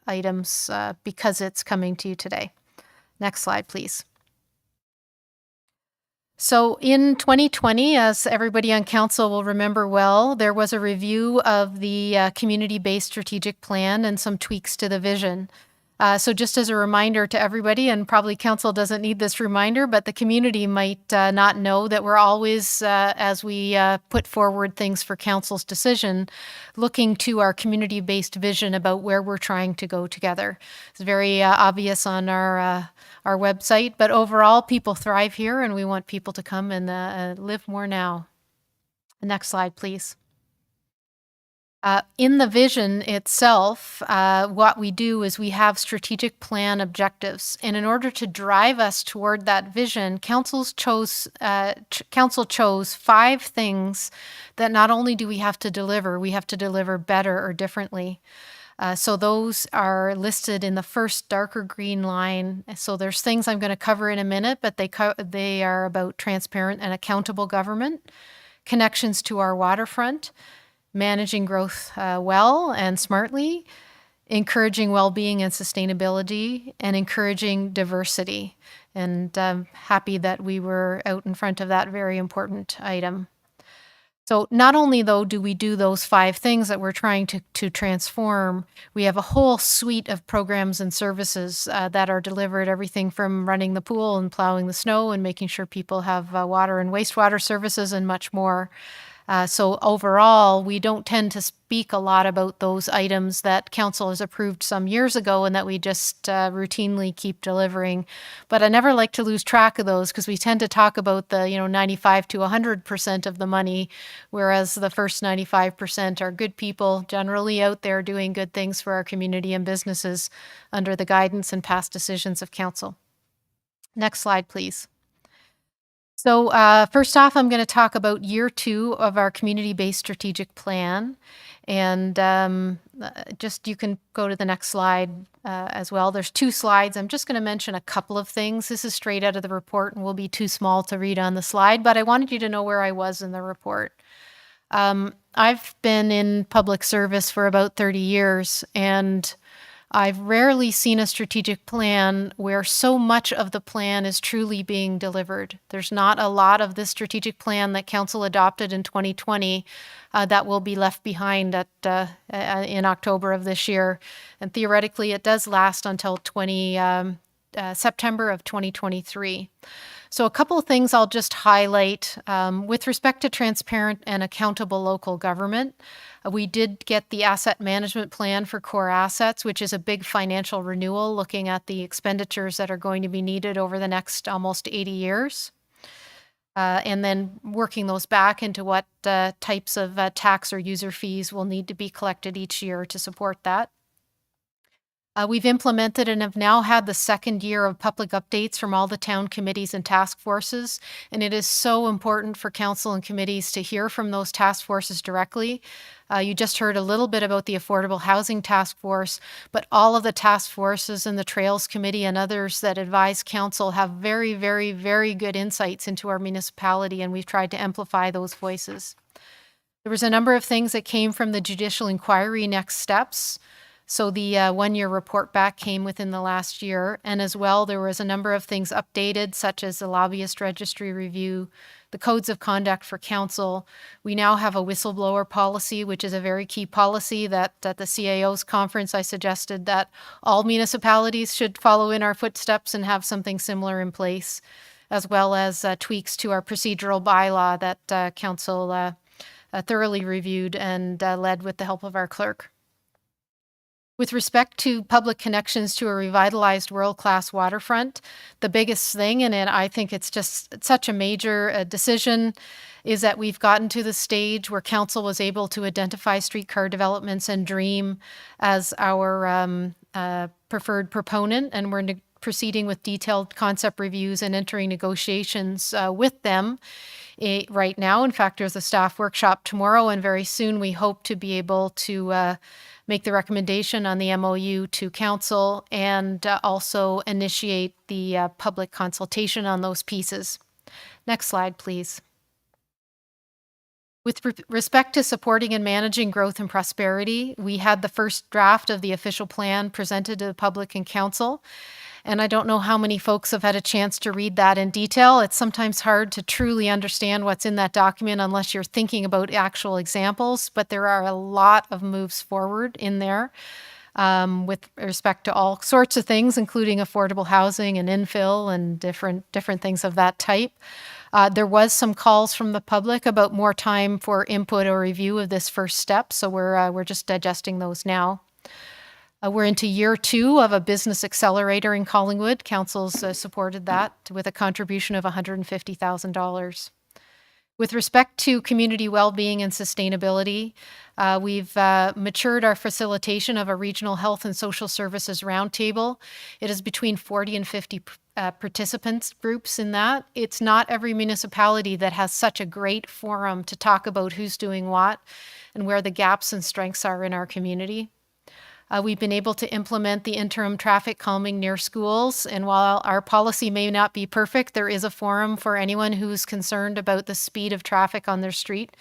items because it's coming to you today. Next slide, please. So in 2020, as everybody on council will remember well, there was a review of the community-based strategic plan and some tweaks to the vision. So just as a reminder to everybody, and probably council doesn't need this reminder, but the community might not know that we're always, as we put forward things for council's decision, looking to our community-based vision about where we're trying to go together. It's very obvious on our website, but overall, people thrive here, and we want people to come and live more now. Next slide, please. In the vision itself, what we do is we have strategic plan objectives. And in order to drive us toward that vision, council chose 5 things that not only do we have to deliver better or differently. So those are listed in the first darker green line. So there's things I'm going to cover in a minute, but they are about transparent and accountable government, connections to our waterfront, managing growth well and smartly, encouraging well-being and sustainability, and encouraging diversity. And I'm happy that we were out in front of that very important item. So not only, though, do we do those 5 things that we're trying to transform, we have a whole suite of programs and services that are delivered, everything from running the pool and plowing the snow and making sure people have water and wastewater services and much more. So overall, we don't tend to speak a lot about those items that council has approved some years ago and that we just routinely keep delivering. But I never like to lose track of those because we tend to talk about the 95 to 100% of the money, whereas the first 95% are good people generally out there doing good things for our community and businesses under the guidance and past decisions of council. Next slide, please. So first off, I'm going to talk about year 2 of our community-based strategic plan. And you can go to the next slide as well. There's 2 slides. I'm just going to mention a couple of things. This is straight out of the report and will be too small to read on the slide, but I wanted you to know where I was in the report. I've been in public service for about 30 years, and I've rarely seen a strategic plan where so much of the plan is truly being delivered. There's not a lot of this strategic plan that council adopted in 2020 that will be left behind in October of this year. And theoretically, it does last until September of 2023. So a couple of things I'll just highlight. With respect to transparent and accountable local government, we did get the asset management plan for core assets, which is a big financial renewal looking at the expenditures that are going to be needed over the next almost 80 years. And then working those back into what types of tax or user fees will need to be collected each year to support that. We've implemented and have now had the second year of public updates from all the town committees and task forces. And it is so important for council and committees to hear from those task forces directly. You just heard a little bit about the Affordable Housing Task Force, but all of the task forces and the Trails Committee and others that advise council have very, very, very good insights into our municipality, and we've tried to amplify those voices. There was a number of things that came from the judicial inquiry next steps. So the one-year report back came within the last year. And as well, there was a number of things updated, such as the lobbyist registry review, the codes of conduct for council. We now have a whistleblower policy, which is a very key policy that at the CAO's conference, I suggested that all municipalities should follow in our footsteps and have something similar in place, as well as tweaks to our procedural bylaw that council thoroughly reviewed and led with the help of our clerk. With respect to public connections to a revitalized world-class waterfront, the biggest thing, and I think it's just such a major decision, is that we've gotten to the stage where council was able to identify streetcar developments and Dream as our preferred proponent, and we're proceeding with detailed concept reviews and entering negotiations with them right now. In fact, there's a staff workshop tomorrow, and very soon we hope to be able to make the recommendation on the MOU to council and also initiate the public consultation on those pieces. Next slide, please. With respect to supporting and managing growth and prosperity, we had the first draft of the official plan presented to the public and council. And I don't know how many folks have had a chance to read that in detail. It's sometimes hard to truly understand what's in that document unless you're thinking about actual examples, but there are a lot of moves forward in there with respect to all sorts of things, including affordable housing and infill and different things of that type. There was some calls from the public about more time for input or review of this first step, so we're just digesting those now. We're into year 2 of a business accelerator in Collingwood. Council's supported that with a contribution of $150,000. With respect to community well-being and sustainability, we've matured our facilitation of a regional health and social services roundtable. It is between 40 and 50 participants groups in that. It's not every municipality that has such a great forum to talk about who's doing what and where the gaps and strengths are in our community. We've been able to implement the interim traffic calming near schools, and while our policy may not be perfect, there is a forum for anyone who's concerned about the speed of traffic on their street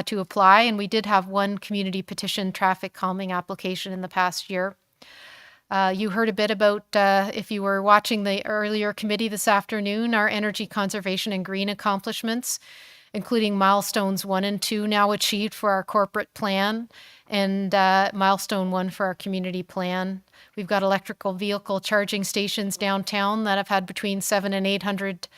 to apply, and we did have one community petition traffic calming application in the past year. You heard a bit about, if you were watching the earlier committee this afternoon, our energy conservation and green accomplishments, including milestones 1 and 2 now achieved for our corporate plan, and milestone 1 for our community plan. We've got electrical vehicle charging stations downtown that have had between 700 and 800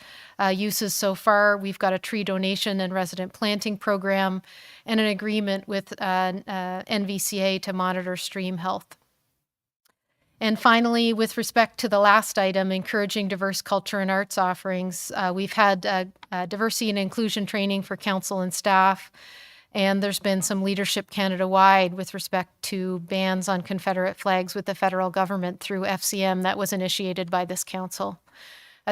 uses so far. We've got a tree donation and resident planting program and an agreement with NVCA to monitor stream health. And finally, with respect to the last item, encouraging diverse culture and arts offerings, we've had diversity and inclusion training for council and staff, and there's been some leadership Canada-wide with respect to bans on Confederate flags with the federal government through FCM that was initiated by this council.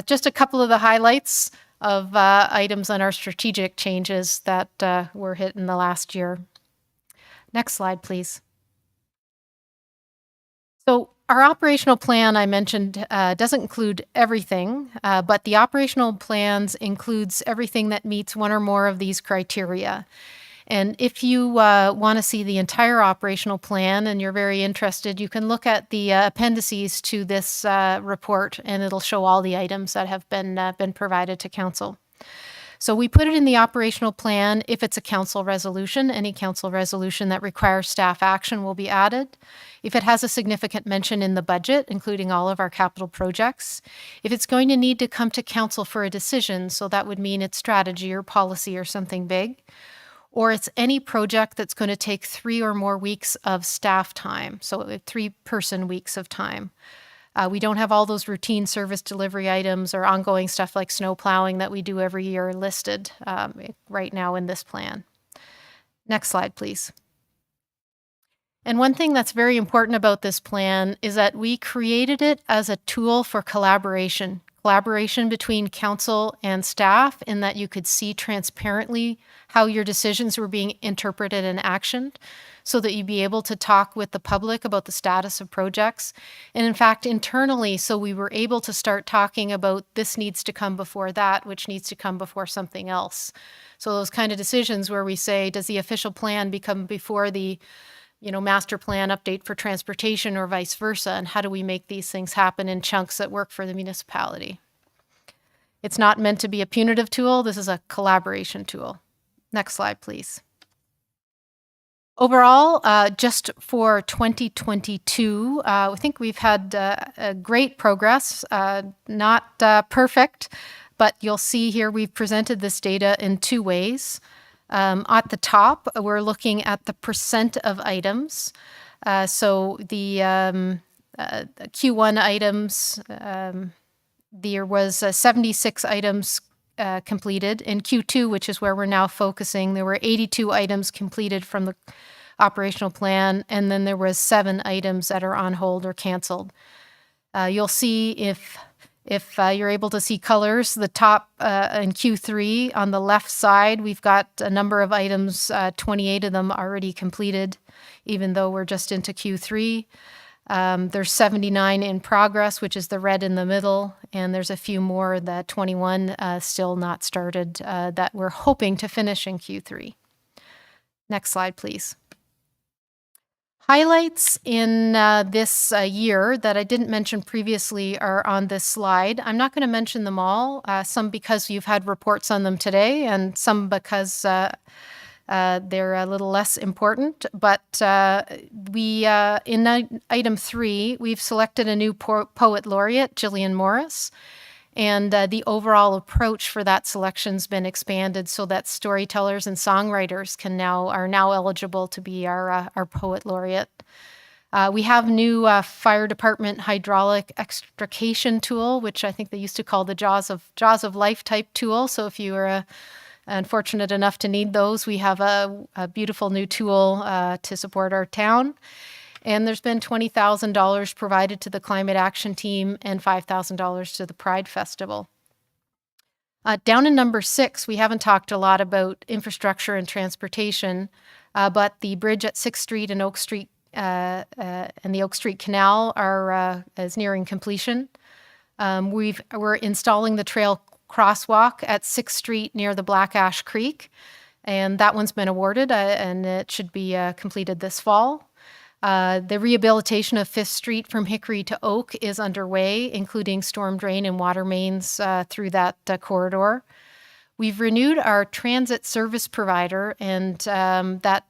Just a couple of the highlights of items on our strategic changes that were hit in the last year. Next slide, please. So our operational plan, I mentioned, doesn't include everything, but the operational plans includes everything that meets one or more of these criteria. And if you want to see the entire operational plan and you're very interested, you can look at the appendices to this report, and it'll show all the items that have been provided to council. So we put it in the operational plan. If it's a council resolution, any council resolution that requires staff action will be added. If it has a significant mention in the budget, including all of our capital projects. If it's going to need to come to council for a decision, so that would mean it's strategy or policy or something big. Or it's any project that's going to take 3 or more weeks of staff time, so 3-person weeks of time. We don't have all those routine service delivery items or ongoing stuff like snow plowing that we do every year listed right now in this plan. Next slide, please. And one thing that's very important about this plan is that we created it as a tool for collaboration between council and staff, in that you could see transparently how your decisions were being interpreted and actioned, so that you'd be able to talk with the public about the status of projects. And in fact, internally, so we were able to start talking about this needs to come before that, which needs to come before something else. So those kind of decisions where we say, does the official plan become before the master plan update for transportation or vice versa, and how do we make these things happen in chunks that work for the municipality? It's not meant to be a punitive tool. This is a collaboration tool. Next slide, please. Overall, just for 2022, I think we've had great progress, not perfect, but you'll see here we've presented this data in 2 ways. At the top, we're looking at the percent of items. So the Q1 items, there was 76 items completed. In Q2, which is where we're now focusing, there were 82 items completed from the operational plan, and then there was 7 items that are on hold or canceled. You'll see if you're able to see colors, the top in Q3 on the left side, we've got a number of items, 28 of them already completed, even though we're just into Q3. There's 79 in progress, which is the red in the middle, and there's a few more, the 21 still not started, that we're hoping to finish in Q3. Next slide, please. Highlights in this year that I didn't mention previously are on this slide. I'm not going to mention them all, some because you've had reports on them today, and some because they're a little less important. But we, in item 3, we've selected a new poet laureate, Gillian Morris. And the overall approach for that selection's been expanded so that storytellers and songwriters are now eligible to be our poet laureate. We have new fire department hydraulic extrication tool, which I think they used to call the Jaws of Life type tool. So if you are unfortunate enough to need those, we have a beautiful new tool to support our town. And there's been $20,000 provided to the Climate Action Team and $5,000 to the Pride Festival. Down in number 6, we haven't talked a lot about infrastructure and transportation, but the bridge at 6th Street and Oak Street and the Oak Street Canal is nearing completion. We're installing the trail crosswalk at 6th Street near the Black Ash Creek, and that one's been awarded and it should be completed this fall. The rehabilitation of 5th Street from Hickory to Oak is underway, including storm drain and water mains through that corridor. We've renewed our transit service provider, and that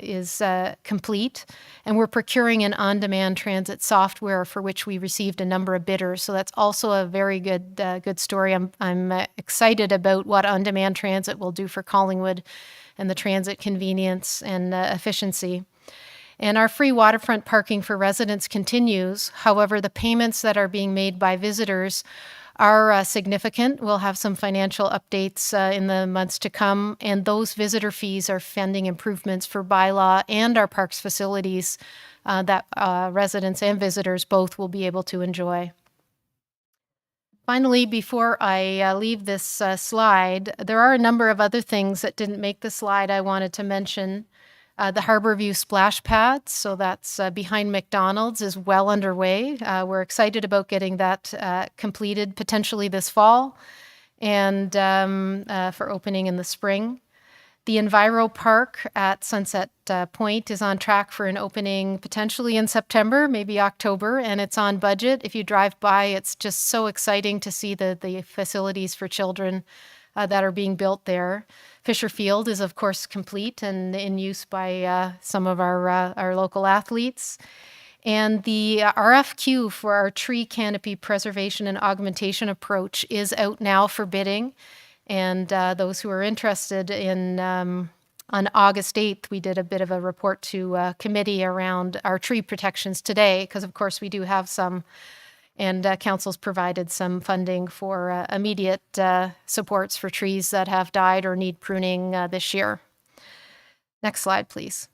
is complete. And we're procuring an on-demand transit software for which we received a number of bidders. So that's also a very good story. I'm excited about what on-demand transit will do for Collingwood and the transit convenience and efficiency. And our free waterfront parking for residents continues. However, the payments that are being made by visitors are significant. We'll have some financial updates in the months to come, and those visitor fees are funding improvements for bylaw and our parks facilities that residents and visitors both will be able to enjoy. Finally, before I leave this slide, there are a number of other things that didn't make the slide I wanted to mention. The Harborview Splash Pad, so that's behind McDonald's, is well underway. We're excited about getting that completed potentially this fall and for opening in the spring. The Enviro Park at Sunset Point is on track for an opening potentially in September, maybe October, and it's on budget. If you drive by, it's just so exciting to see the facilities for children that are being built there. Fisher Field is, of course, complete and in use by some of our local athletes. And the RFQ for our tree canopy preservation and augmentation approach is out now for bidding. And those who are interested in, on August 8th, we did a bit of a report to committee around our tree protections today, because of course we do have some, and council's provided some funding for immediate supports for trees that have died or need pruning this year. Next slide, please.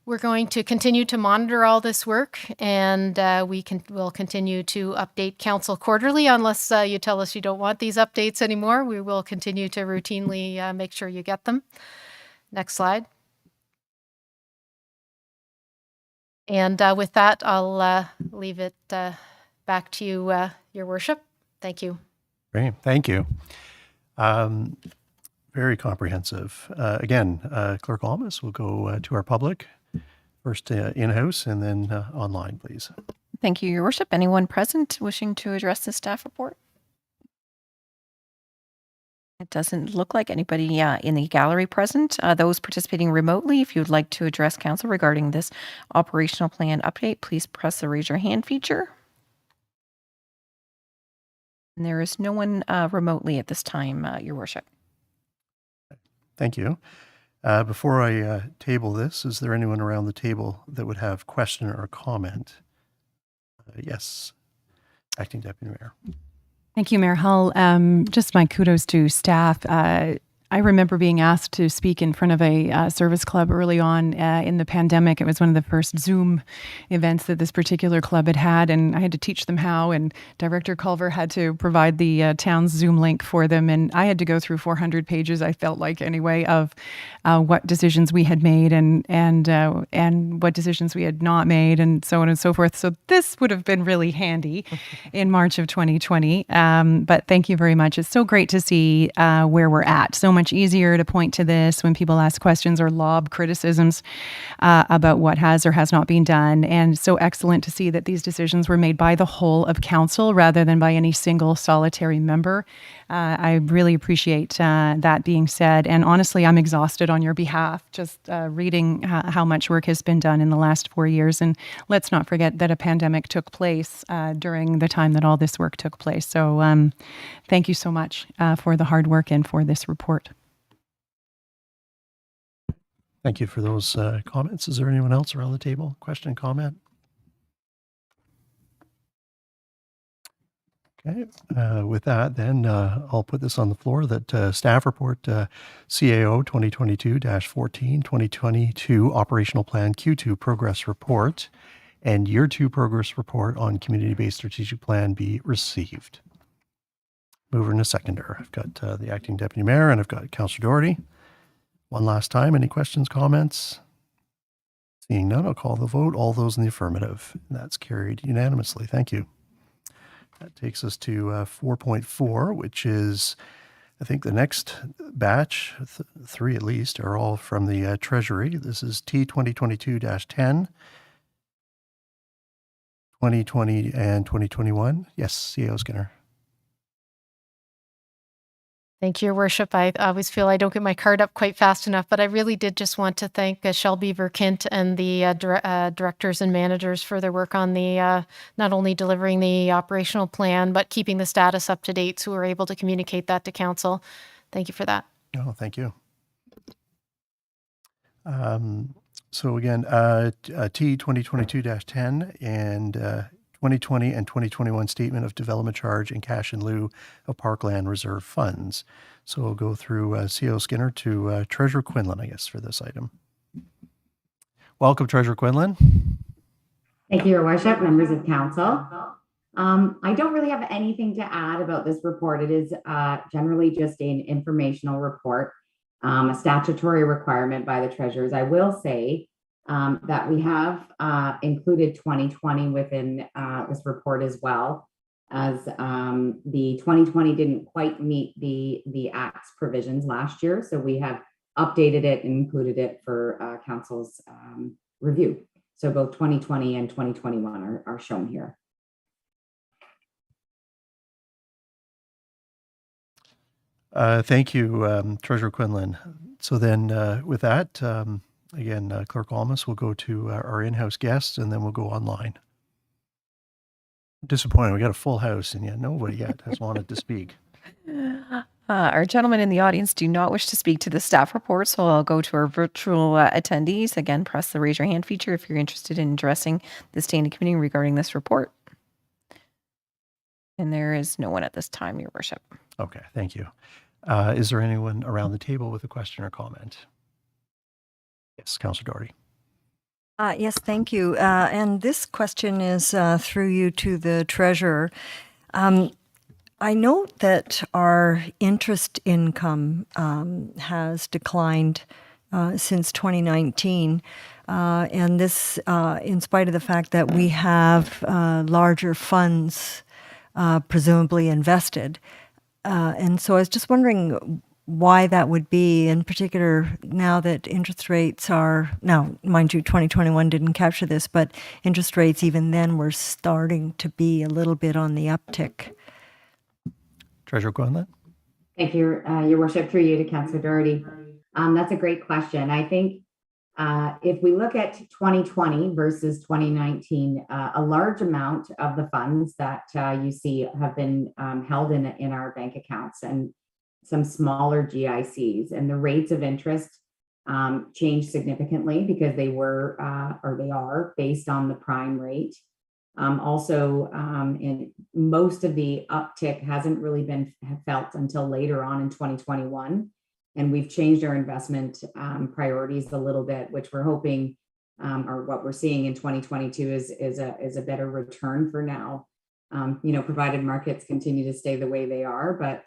We're going to continue to monitor all this work, and we'll continue to update council quarterly unless you tell us you don't want these updates anymore. We will continue to routinely make sure you get them. Next slide. And with that, I'll leave it back to you, Your Worship. Thank you. Great, thank you. Very comprehensive. Again, Clerk Almas will go to our public. First in-house and then online, please. Thank you, Your Worship. Anyone present wishing to address the staff report? It doesn't look like anybody in the gallery present. Those participating remotely, if you'd like to address council regarding this operational plan update, please press the raise your hand feature. And there is no one remotely at this time, Your Worship. Thank you. Before I table this, is there anyone around the table that would have question or comment? Yes, Acting Deputy Mayor. Thank you, Mayor Hull. Just my kudos to staff. I remember being asked to speak in front of a service club early on in the pandemic. It was one of the first Zoom events that this particular club had had, and I had to teach them how, and Director Culver had to provide the town's Zoom link for them, and I had to go through 400 pages, I felt like anyway, of what decisions we had made and what decisions we had not made, and so on and so forth. So this would have been really handy in March of 2020. But thank you very much. It's so great to see where we're at. So much easier to point to this when people ask questions or lob criticisms about what has or has not been done. And so excellent to see that these decisions were made by the whole of council rather than by any single solitary member. I really appreciate that being said. And honestly, I'm exhausted on your behalf, just reading how much work has been done in the last 4 years. And let's not forget that a pandemic took place during the time that all this work took place. So thank you so much for the hard work and for this report. Thank you for those comments. Is there anyone else around the table? Question, comment? Okay, with that, then I'll put this on the floor that staff report CAO 2022-14, 2022 Operational Plan Q2 Progress Report and Year 2 Progress Report on Community-Based Strategic Plan be received. Mover and a seconder. I've got the Acting Deputy Mayor and I've got Councillor Doherty. One last time, any questions, comments? Seeing none, I'll call the vote. All those in the affirmative. And that's carried unanimously. Thank you. That takes us to 4.4, which is, I think the next batch, three at least, are all from the Treasury. This is T 2022-10, 2020 and 2021. Yes, CEO Skinner. Thank you, Your Worship. I always feel I don't get my card up quite fast enough, but I really did just want to thank Shelby Verkint and the directors and managers for their work on the not only delivering the operational plan, but keeping the status up to date so we're able to communicate that to council. Thank you for that. Oh, thank you. So again, T 2022-10 and 2020 and 2021 Statement of Development Charge and Cash-in-Lieu of Parkland Reserve Funds. So we'll go through CO Skinner to Treasurer Quinlan, I guess, for this item. Welcome, Treasurer Quinlan. Thank you, Your Worship, members of council. I don't really have anything to add about this report. It is generally just an informational report, a statutory requirement by the treasurers. I will say that we have included 2020 within this report as well, as the 2020 didn't quite meet the Act's provisions last year. So we have updated it and included it for council's review. So both 2020 and 2021 are shown here. Thank you, Treasurer Quinlan. So then with that, again, Clerk Almas will go to our in-house guests and then we'll go online. Disappointing. We got a full house and yet nobody yet has wanted to speak. Our gentlemen in the audience do not wish to speak to the staff report, so I'll go to our virtual attendees. Again, press the raise your hand feature if you're interested in addressing the standing committee regarding this report. And there is no one at this time, Your Worship. Okay, thank you. Is there anyone around the table with a question or comment? Yes, Councillor Doherty. Yes, thank you. And this question is through you to the treasurer. I note that our interest income has declined since 2019. And this, in spite of the fact that we have larger funds presumably invested. And so I was just wondering why that would be, in particular, now that interest rates are, now, mind you, 2021 didn't capture this, but interest rates even then were starting to be a little bit on the uptick. Treasurer Quinlan. Thank you, Your Worship, through you to Councillor Doherty. That's a great question. I think if we look at 2020 versus 2019, a large amount of the funds that you see have been held in our bank accounts and some smaller GICs, and the rates of interest changed significantly because they were or they are based on the prime rate. Also, in most of the uptick hasn't really been felt until later on in 2021. And we've changed our investment priorities a little bit, which we're hoping, or what we're seeing in 2022 is a better return for now. Provided markets continue to stay the way they are, but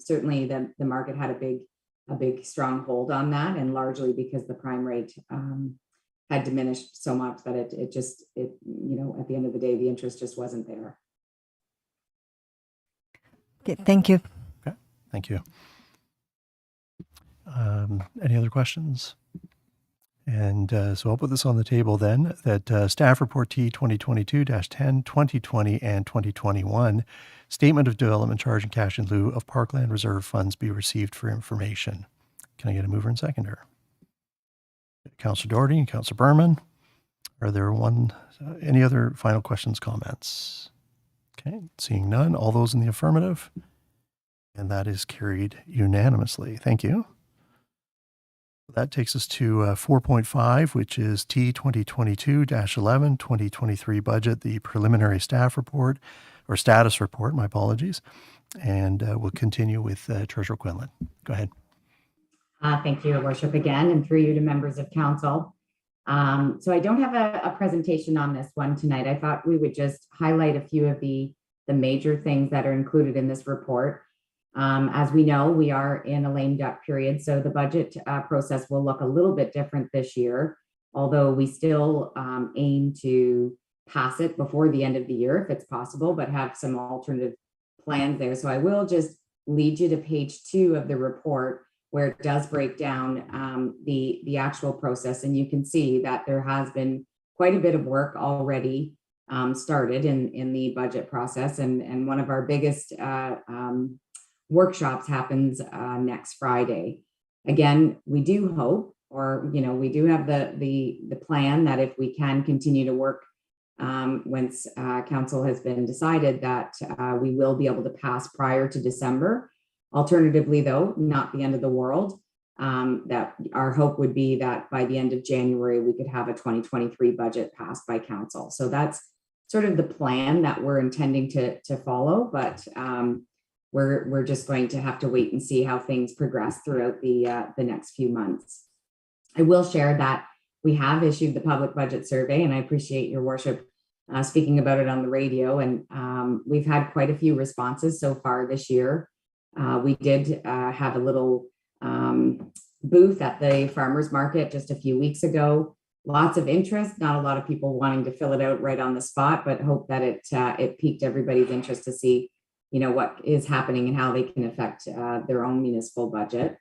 certainly the market had a big strong hold on that, and largely because the prime rate had diminished so much that it at the end of the day, the interest just wasn't there. Okay, thank you. Okay, thank you. Any other questions? And so I'll put this on the table then, that Staff Report T 2022-10, 2020 and 2021, Statement of Development Charge and Cash-in-Lieu of Parkland Reserve Funds be received for information. Can I get a mover and seconder? Councillor Doherty and Councillor Berman. Are there any other final questions, comments? Okay, seeing none. All those in the affirmative? And that is carried unanimously. Thank you. That takes us to 4.5, which is T 2022-11, 2023 budget, the preliminary staff report, or status report, my apologies. And we'll continue with Treasurer Quinlan. Go ahead. Thank you, Your Worship, again, and through you to members of council. So I don't have a presentation on this one tonight. I thought we would just highlight a few of the major things that are included in this report. As we know, we are in a lame duck period, so the budget process will look a little bit different this year, although we still aim to pass it before the end of the year if it's possible, but have some alternative plans there. So I will just lead you to page 2 of the report, where it does break down the actual process, and you can see that there has been quite a bit of work already started in the budget process, and one of our biggest workshops happens next Friday. Again, we do hope, or we do have the plan that if we can continue to work once council has been decided, that we will be able to pass prior to December. Alternatively, though, not the end of the world. That our hope would be that by the end of January, we could have a 2023 budget passed by council. So that's sort of the plan that we're intending to follow, but we're just going to have to wait and see how things progress throughout the next few months. I will share that we have issued the public budget survey, and I appreciate your worship speaking about it on the radio. And we've had quite a few responses so far this year. We did have a little booth at the farmers market just a few weeks ago. Lots of interest, not a lot of people wanting to fill it out right on the spot, but hope that it piqued everybody's interest to see, what is happening and how they can affect their own municipal budget.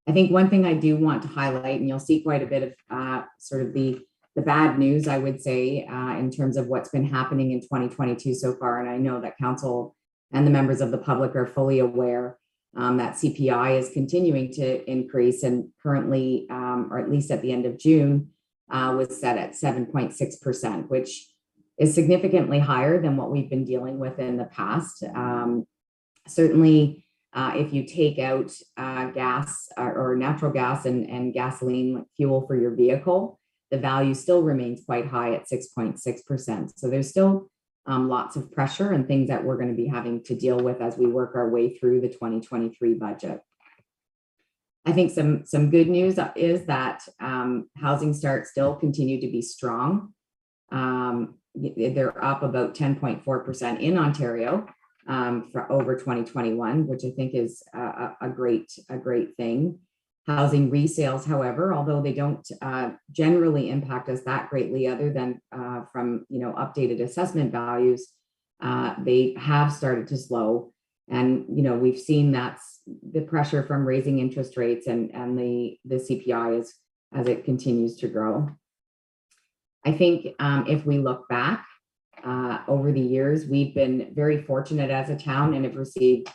I think one thing I do want to highlight, and you'll see quite a bit of sort of the bad news, I would say, in terms of what's been happening in 2022 so far. And I know that council and the members of the public are fully aware that CPI is continuing to increase, and currently, or at least at the end of June, was set at 7.6%, which is significantly higher than what we've been dealing with in the past. Certainly, if you take out gas or natural gas and gasoline fuel for your vehicle, the value still remains quite high at 6.6%. So there's still lots of pressure and things that we're going to be having to deal with as we work our way through the 2023 budget. I think some good news is that housing starts still continue to be strong. They're up about 10.4% in Ontario for over 2021, which I think is a great thing. Housing resales, however, although they don't generally impact us that greatly, other than from updated assessment values, they have started to slow. And we've seen that's the pressure from raising interest rates and the CPI as it continues to grow. I think if we look back over the years, we've been very fortunate as a town and have received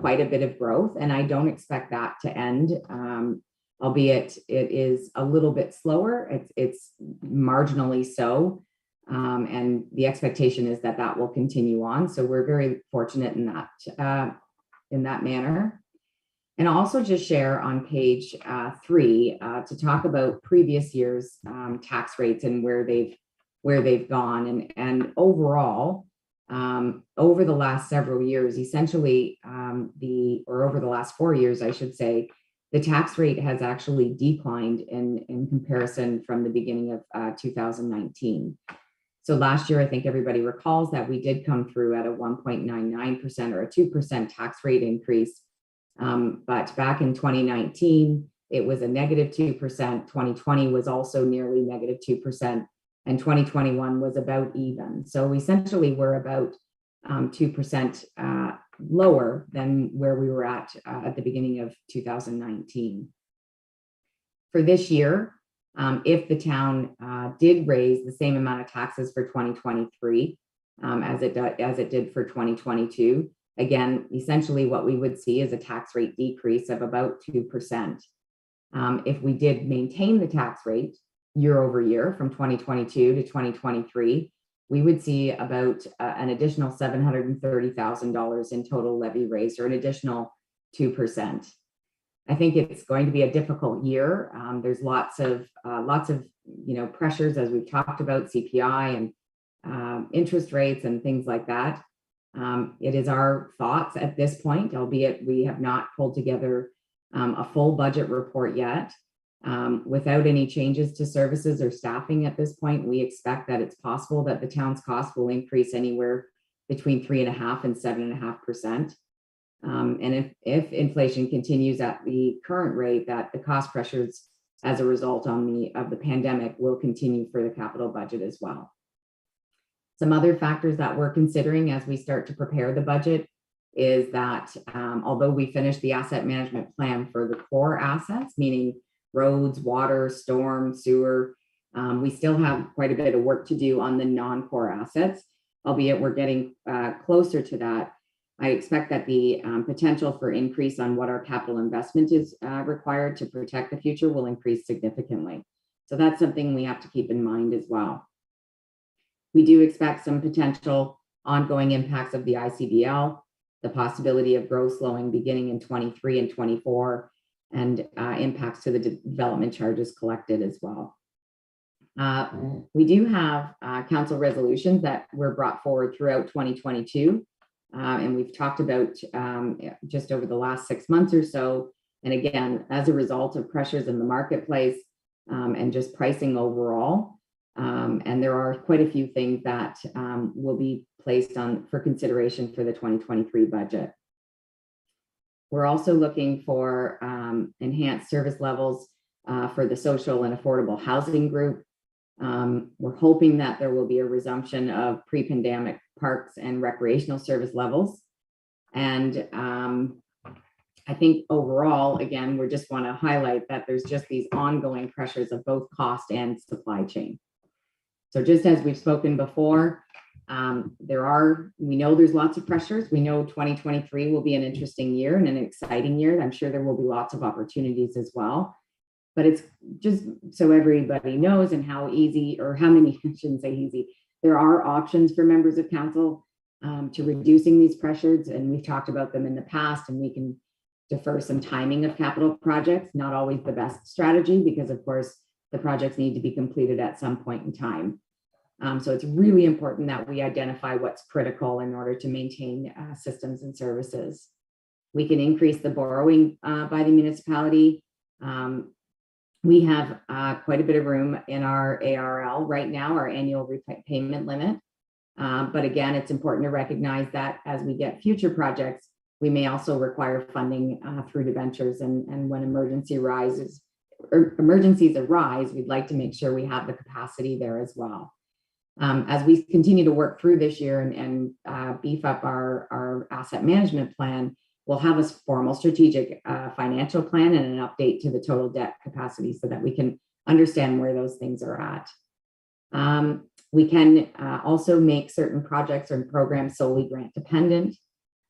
quite a bit of growth, and I don't expect that to end, albeit it is a little bit slower. It's marginally so, and the expectation is that will continue on. So we're very fortunate in that manner. And I'll also just share on page 3 to talk about previous years' tax rates and where they've gone, and overall. Over the last several years, essentially, over the last 4 years, I should say, the tax rate has actually declined in comparison from the beginning of 2019. So last year, I think everybody recalls that we did come through at a 1.99% or a 2% tax rate increase. But back in 2019, it was a negative 2%. 2020 was also nearly negative 2%. And 2021 was about even. So essentially, we're about 2% lower than where we were at the beginning of 2019. For this year, if the town did raise the same amount of taxes for 2023 as it did for 2022, again, essentially what we would see is a tax rate decrease of about 2%. If we did maintain the tax rate year over year from 2022 to 2023, we would see about an additional $730,000 in total levy raised, or an additional 2%. I think it's going to be a difficult year. There's lots of pressures, as we've talked about, CPI and interest rates and things like that. It is our thoughts at this point, albeit we have not pulled together a full budget report yet. Without any changes to services or staffing at this point, we expect that it's possible that the town's cost will increase anywhere between 3.5% and 7.5%. And if inflation continues at the current rate, that the cost pressures as a result of the pandemic will continue for the capital budget as well. Some other factors that we're considering as we start to prepare the budget is that although we finished the asset management plan for the core assets, meaning roads, water, storm, sewer, we still have quite a bit of work to do on the non-core assets, albeit we're getting closer to that. I expect that the potential for increase on what our capital investment is required to protect the future will increase significantly. So that's something we have to keep in mind as well. We do expect some potential ongoing impacts of the ICBL, the possibility of growth slowing beginning in 23 and 24, and impacts to the development charges collected as well. We do have council resolutions that were brought forward throughout 2022, and we've talked about just over the last 6 months or so. And again, as a result of pressures in the marketplace and just pricing overall, and there are quite a few things that will be placed on for consideration for the 2023 budget. We're also looking for enhanced service levels for the social and affordable housing group. We're hoping that there will be a resumption of pre-pandemic parks and recreational service levels. And I think overall, again, we just want to highlight that there's just these ongoing pressures of both cost and supply chain. So just as we've spoken before, we know there's lots of pressures. We know 2023 will be an interesting year and an exciting year. I'm sure there will be lots of opportunities as well. But it's just so everybody knows and how easy, or how many, I shouldn't say easy, there are options for members of council to reducing these pressures. And we've talked about them in the past, and we can defer some timing of capital projects. Not always the best strategy because, of course, the projects need to be completed at some point in time. So it's really important that we identify what's critical in order to maintain systems and services. We can increase the borrowing by the municipality. We have quite a bit of room in our ARL right now, our annual repayment limit. But again, it's important to recognize that as we get future projects, we may also require funding through debentures. And when emergencies arise, we'd like to make sure we have the capacity there as well. As we continue to work through this year and beef up our asset management plan, we'll have a formal strategic financial plan and an update to the total debt capacity so that we can understand where those things are at. We can also make certain projects or programs solely grant dependent.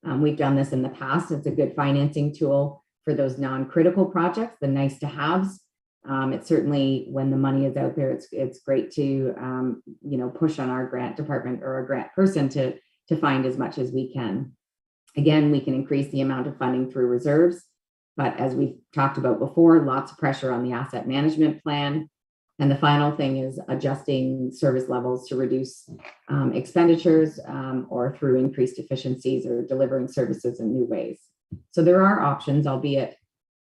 We've done this in the past. It's a good financing tool for those non-critical projects, the nice to haves. It's certainly, when the money is out there, it's great to push on our grant department or our grant person to find as much as we can. Again, we can increase the amount of funding through reserves, but as we've talked about before, lots of pressure on the asset management plan. And the final thing is adjusting service levels to reduce expenditures or through increased efficiencies or delivering services in new ways. So there are options, albeit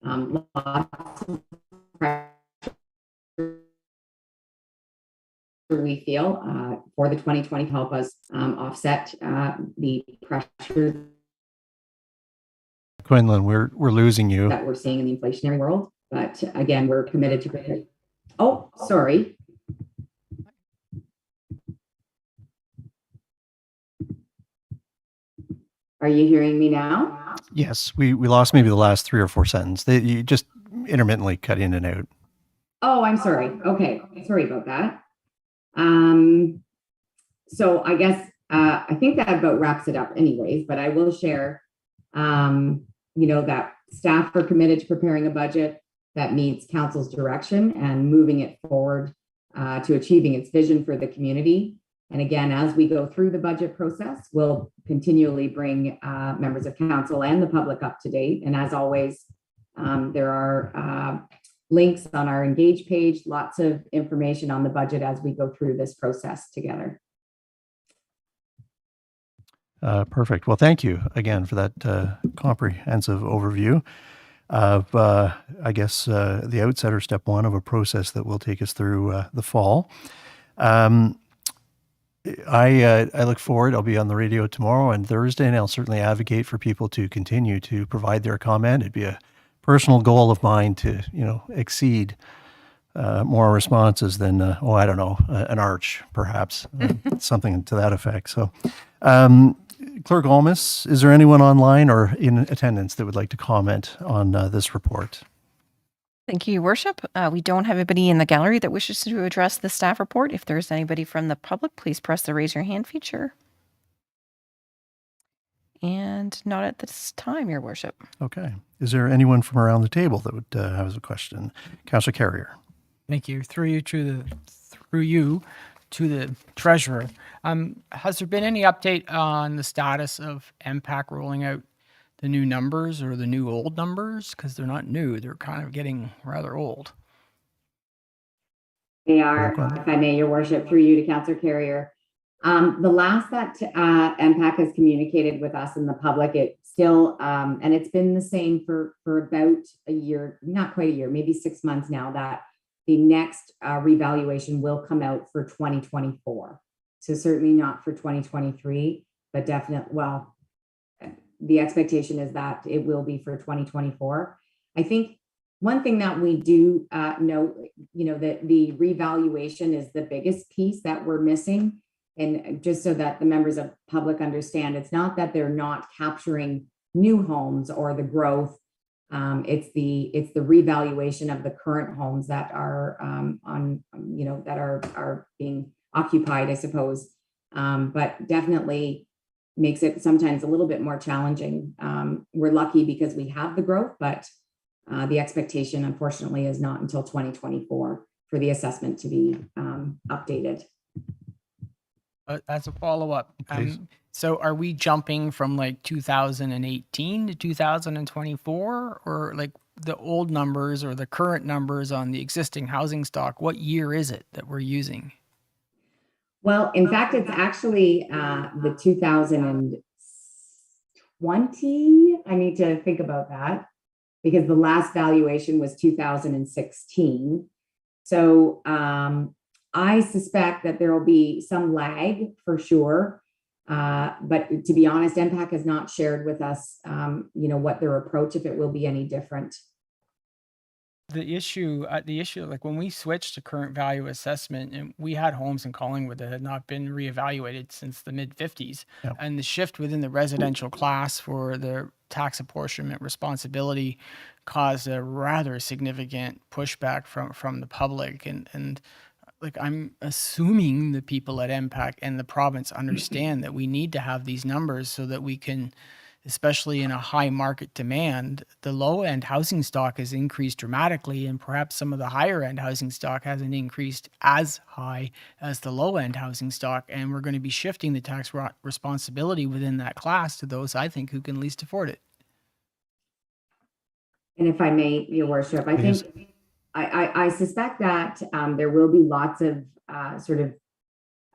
lots of pressure we feel for the 2020 to help us offset the pressures. Quinlan, we're losing you. That we're seeing in the inflationary world. But again, we're committed to protect. Oh, sorry. Are you hearing me now? Yes, we lost maybe the last 3 or 4 sentences. You just intermittently cut in and out. Oh, I'm sorry. Okay, sorry about that. So I guess I think that about wraps it up anyways, but I will share that staff are committed to preparing a budget that meets council's direction and moving it forward to achieving its vision for the community. And again, as we go through the budget process, we'll continually bring members of council and the public up to date. And as always, there are links on our Engage page, lots of information on the budget as we go through this process together. Perfect. Well, thank you again for that comprehensive overview of, I guess, the outset or step one of a process that will take us through the fall. I look forward. I'll be on the radio tomorrow and Thursday, and I'll certainly advocate for people to continue to provide their comment. It'd be a personal goal of mine to, exceed more responses than, an arch, perhaps, something to that effect. So, Clerk Olmus, is there anyone online or in attendance that would like to comment on this report? Thank you, Your Worship. We don't have anybody in the gallery that wishes to address the staff report. If there's anybody from the public, please press the raise your hand feature. And not at this time, Your Worship. Okay. Is there anyone from around the table that would have a question? Councillor Carrier. Thank you. Through you to the treasurer. Has there been any update on the status of MPAC rolling out the new numbers or the new old numbers? Because they're not new; they're kind of getting rather old. They are, if I may, Your Worship, through you to Councillor Carrier. The last that MPAC has communicated with us and the public, it still, and it's been the same for about a year, not quite a year, maybe 6 months now, that the next revaluation will come out for 2024. So certainly not for 2023, but definitely, well, the expectation is that it will be for 2024. I think one thing that we do know, that the revaluation is the biggest piece that we're missing. And just so that the members of public understand, it's not that they're not capturing new homes or the growth. It's the revaluation of the current homes that are that are being occupied, I suppose. But definitely makes it sometimes a little bit more challenging. We're lucky because we have the growth, but the expectation, unfortunately, is not until 2024 for the assessment to be updated. As a follow-up, so are we jumping from like 2018 to 2024, or like the old numbers or the current numbers on the existing housing stock? What year is it that we're using? Well, in fact, it's actually the 2020. I need to think about that because the last valuation was 2016. So I suspect that there will be some lag for sure. But to be honest, MPAC has not shared with us, what their approach, if it will be any different. The issue, like when we switched to current value assessment, and we had homes in Collingwood that had not been reevaluated since the mid 50s, Yep. and the shift within the residential class for the tax apportionment responsibility caused a rather significant pushback from the public, and like I'm assuming the people at MPAC and the province understand that we need to have these numbers so that we can, especially in a high market demand, the low end housing stock has increased dramatically, and perhaps some of the higher end housing stock hasn't increased as high as the low end housing stock. And we're going to be shifting the tax responsibility within that class to those, I think, who can least afford it. And if I may, Your Worship, I Please. think I suspect that there will be lots of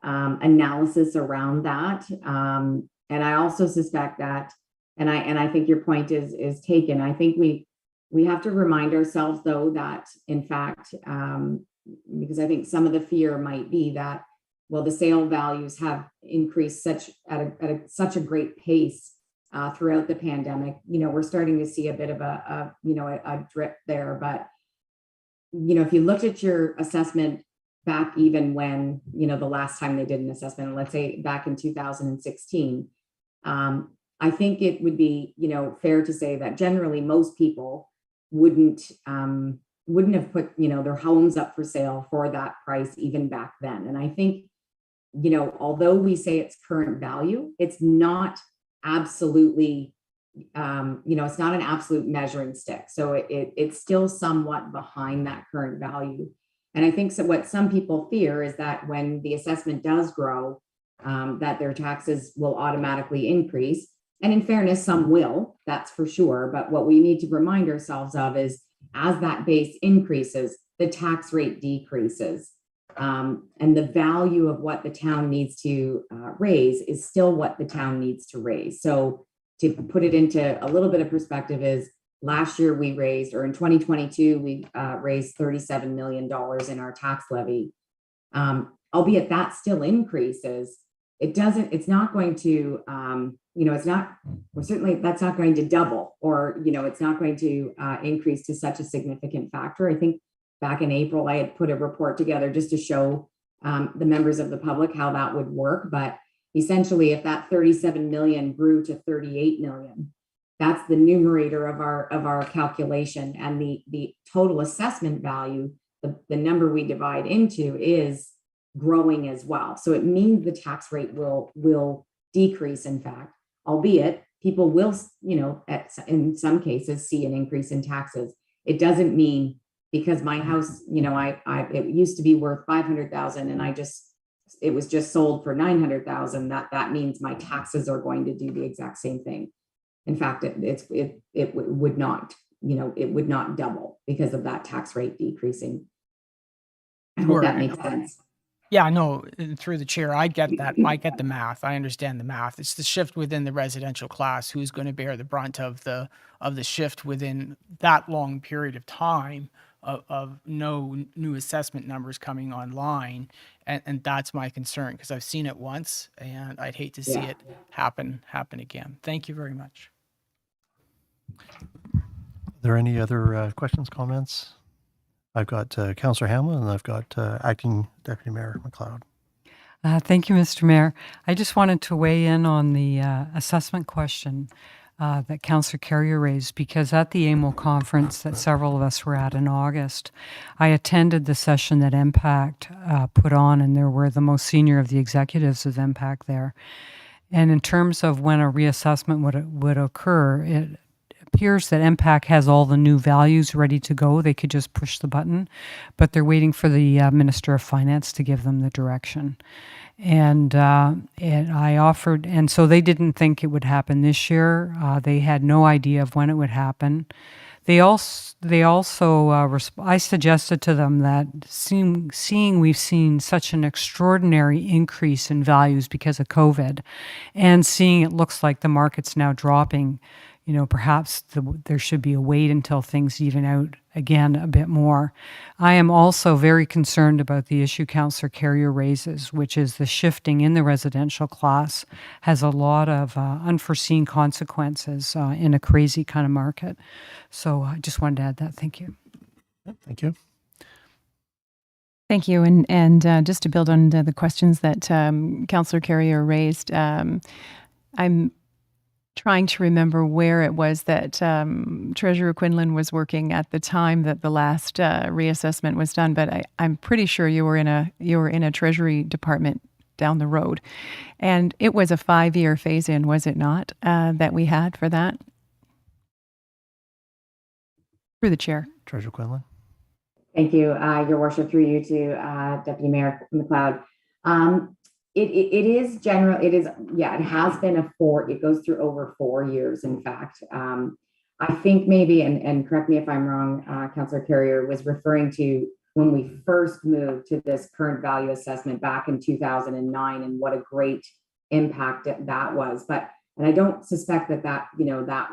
analysis around that. And I also suspect that, and I think your point is taken. I think we have to remind ourselves, though, that in fact, because I think some of the fear might be that, well, the sale values have increased at such a great pace throughout the pandemic. We're starting to see a bit of a drip there, but if you looked at your assessment back even when, the last time they did an assessment, let's say back in 2016, I think it would be, fair to say that generally most people wouldn't have put, their homes up for sale for that price even back then. And I think, although we say it's current value, it's not absolutely it's not an absolute measuring stick. So it's still somewhat behind that current value. And I think so what some people fear is that when the assessment does grow, that their taxes will automatically increase. And in fairness, some will, that's for sure. But what we need to remind ourselves of is as that base increases, the tax rate decreases. And the value of what the town needs to raise is still what the town needs to raise. So to put it into a little bit of perspective is last year we raised, or in 2022, we raised $37 million in our tax levy. Albeit that still increases, it's not going to, certainly that's not going to double, or, it's not going to increase to such a significant factor. I think back in April, I had put a report together just to show the members of the public how that would work. But essentially, if that 37 million grew to 38 million, that's the numerator of our calculation, and the total assessment value, the number we divide into, is growing as well. So it means the tax rate will decrease, in fact, albeit people will, in some cases, see an increase in taxes. It doesn't mean because my house, it used to be worth 500,000 and it was just sold for 900,000. That means my taxes are going to do the exact same thing. In fact, it would not, it would not double because of that tax rate decreasing. I hope that makes sense. Yeah, no, through the chair, I get that. I get the math. I understand the math. It's the shift within the residential class who's going to bear the brunt of the shift within that long period of time of no new assessment numbers coming online. And that's my concern because I've seen it once and I'd hate to see it happen again. Thank you very much. Are there any other questions, comments? I've got Councillor Hamlin and I've got Acting Deputy Mayor McLeod. Thank you, Mr. Mayor. I just wanted to weigh in on the assessment question that Councillor Carrier raised, because at the AMO conference that several of us were at in August, I attended the session that MPACT put on, and there were the most senior of the executives of MPACT there. And in terms of when a reassessment would occur, it appears that MPAC has all the new values ready to go. They could just push the button, but they're waiting for the Minister of Finance to give them the direction. And I offered, and so they didn't think it would happen this year. They had no idea of when it would happen. I suggested to them that seeing we've seen such an extraordinary increase in values because of COVID, and seeing it looks like the market's now dropping, perhaps there should be a wait until things even out again a bit more. I am also very concerned about the issue Councillor Carrier raises, which is the shifting in the residential class has a lot of unforeseen consequences in a crazy kind of market. So I just wanted to add that. Thank you. Thank you. Thank you. And just to build on the questions that Councillor Carrier raised, I'm trying to remember where it was that Treasurer Quinlan was working at the time that the last reassessment was done, but I'm pretty sure you were in a Treasury department down the road, and it was a 5-year phase-in, was it not, that we had for that? Through the chair. Treasurer Quinlan. Thank you, Your Worship, through you to Deputy Mayor McLeod. It is general. It is, it has been it goes through over 4 years, in fact. I think maybe, and correct me if I'm wrong, Councillor Carrier was referring to when we first moved to this current value assessment back in 2009 and what a great impact that was. And I don't suspect that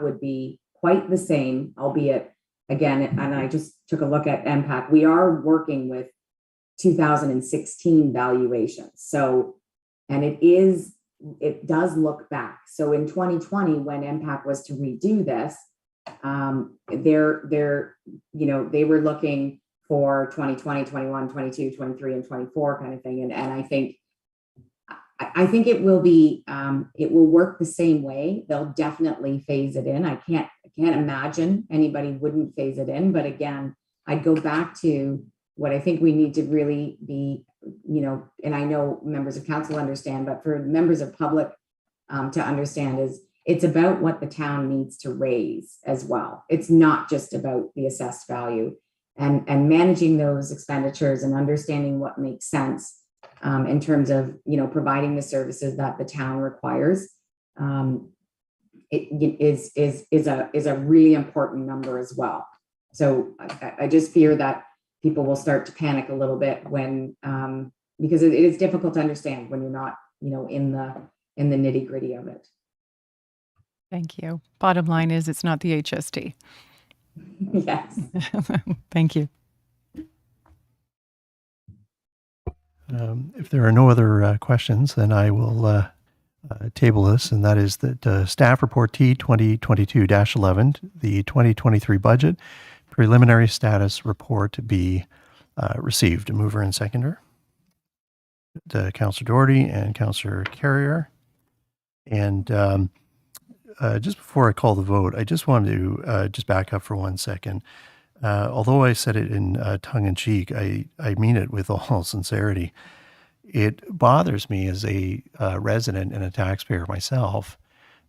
would be quite the same, albeit, again, and I just took a look at MPAC. We are working with 2016 valuations. So, and it does look back. So in 2020, when MPAC was to redo this, they were looking for 2020, 21, 22, 23, and 24 kind of thing. And I think it will be, it will work the same way. They'll definitely phase it in. I can't imagine anybody wouldn't phase it in. But again, I'd go back to what I think we need to really be, and I know members of council understand, but for members of public to understand is it's about what the town needs to raise as well. It's not just about the assessed value, and managing those expenditures and understanding what makes sense in terms of, providing the services that the town requires. It is a really important number as well. So I just fear that people will start to panic a little bit when, because it is difficult to understand when you're not, in the nitty gritty of it. Thank you. Bottom line is it's not the HST. Yes. Thank you. If there are no other questions, then I will table this, and that is that Staff Report T 2022-11, the 2023 budget preliminary status report be received. A mover and seconder. Councillor Doherty and Councillor Carrier. And just before I call the vote, I just wanted to just back up for 1 second. Although I said it in tongue-in-cheek, I mean it with all sincerity. It bothers me as a resident and a taxpayer myself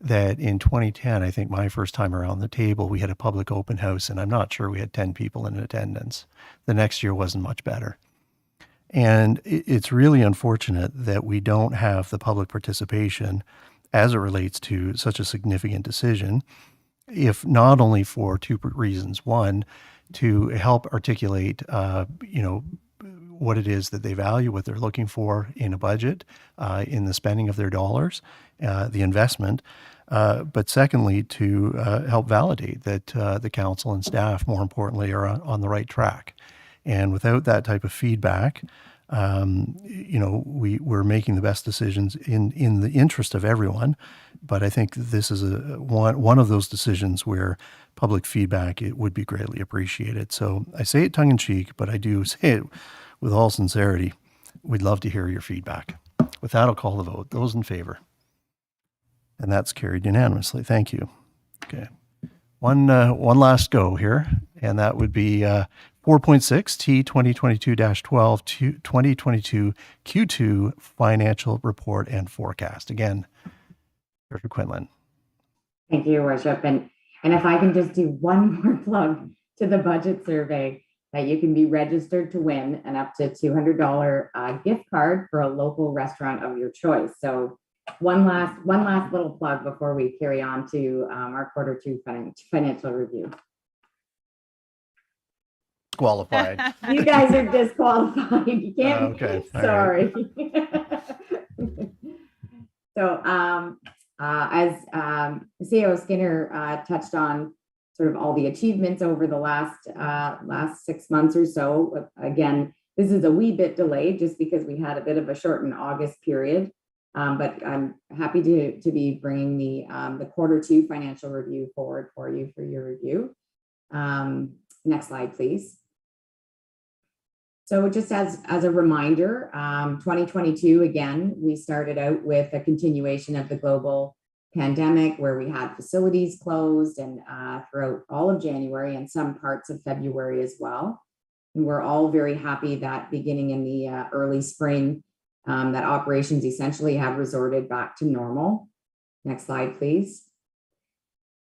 that in 2010, I think my first time around the table, we had a public open house, and I'm not sure we had 10 people in attendance. The next year wasn't much better. And it's really unfortunate that we don't have the public participation as it relates to such a significant decision, if not only for two reasons. One, to help articulate, what it is that they value, what they're looking for in a budget, in the spending of their dollars, the investment. But secondly, to help validate that the council and staff, more importantly, are on the right track. And without that type of feedback, we're making the best decisions in the interest of everyone. But I think this is one of those decisions where public feedback, it would be greatly appreciated. So I say it tongue in cheek, but I do say it with all sincerity. We'd love to hear your feedback. With that, I'll call the vote. Those in favor? And that's carried unanimously. Thank you. Okay. One last go here, and that would be 4.6 T 2022-12 2022 Q2 Financial Report and Forecast. Again, Director Quinlan. Thank you, Your Worship. And if I can just do one more plug to the budget survey, that you can be registered to win an up to $200 gift card for a local restaurant of your choice. So one last little plug before we carry on to our Q2 financial review. Qualified. You guys are disqualified. You can't. Okay. Sorry. So as CAO Skinner touched on sort of all the achievements over the last 6 months or so. Again, this is a wee bit delayed just because we had a bit of a shortened August period. But I'm happy to be bringing the Q2 financial review forward for you for your review. Next slide, please. So just as a reminder, 2022, again, we started out with a continuation of the global pandemic where we had facilities closed and throughout all of January and some parts of February as well. And we're all very happy that beginning in the early spring, that operations essentially have resorted back to normal. Next slide, please.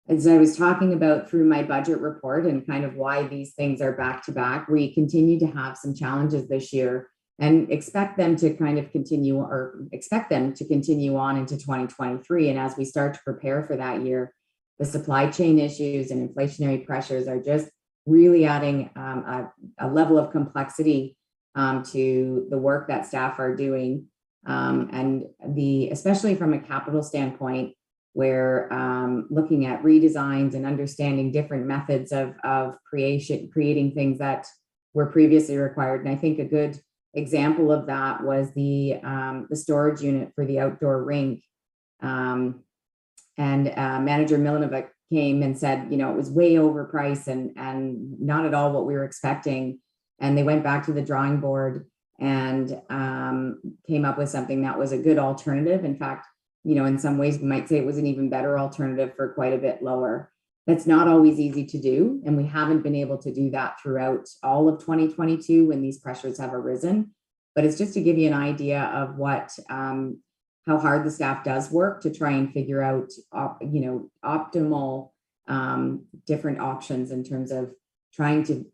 As I was talking about through my budget report and kind of why these things are back to back, we continue to have some challenges this year and expect them to kind of continue on into 2023. And as we start to prepare for that year, the supply chain issues and inflationary pressures are just really adding a level of complexity to the work that staff are doing. And especially from a capital standpoint, where looking at redesigns and understanding different methods of creating things that were previously required. And I think a good example of that was the storage unit for the outdoor rink. And Manager Milanovic came and said, it was way overpriced and not at all what we were expecting. And they went back to the drawing board and came up with something that was a good alternative. In fact, in some ways, we might say it was an even better alternative for quite a bit lower. That's not always easy to do. And we haven't been able to do that throughout all of 2022 when these pressures have arisen. But it's just to give you an idea of how hard the staff does work to try and figure out, optimal different options in terms of trying to,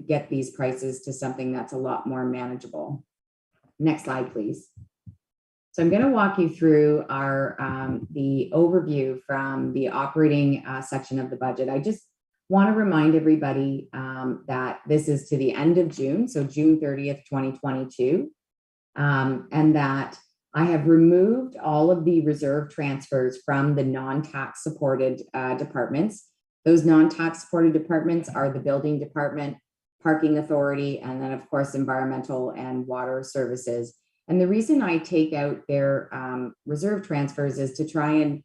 get these prices to something that's a lot more manageable. Next slide, please. So I'm going to walk you through the overview from the operating section of the budget. I just want to remind everybody that this is to the end of June, so June 30th, 2022, and that I have removed all of the reserve transfers from the non-tax supported departments. Those non-tax supported departments are the building department, parking authority, and then of course, environmental and water services. And the reason I take out their reserve transfers is to try and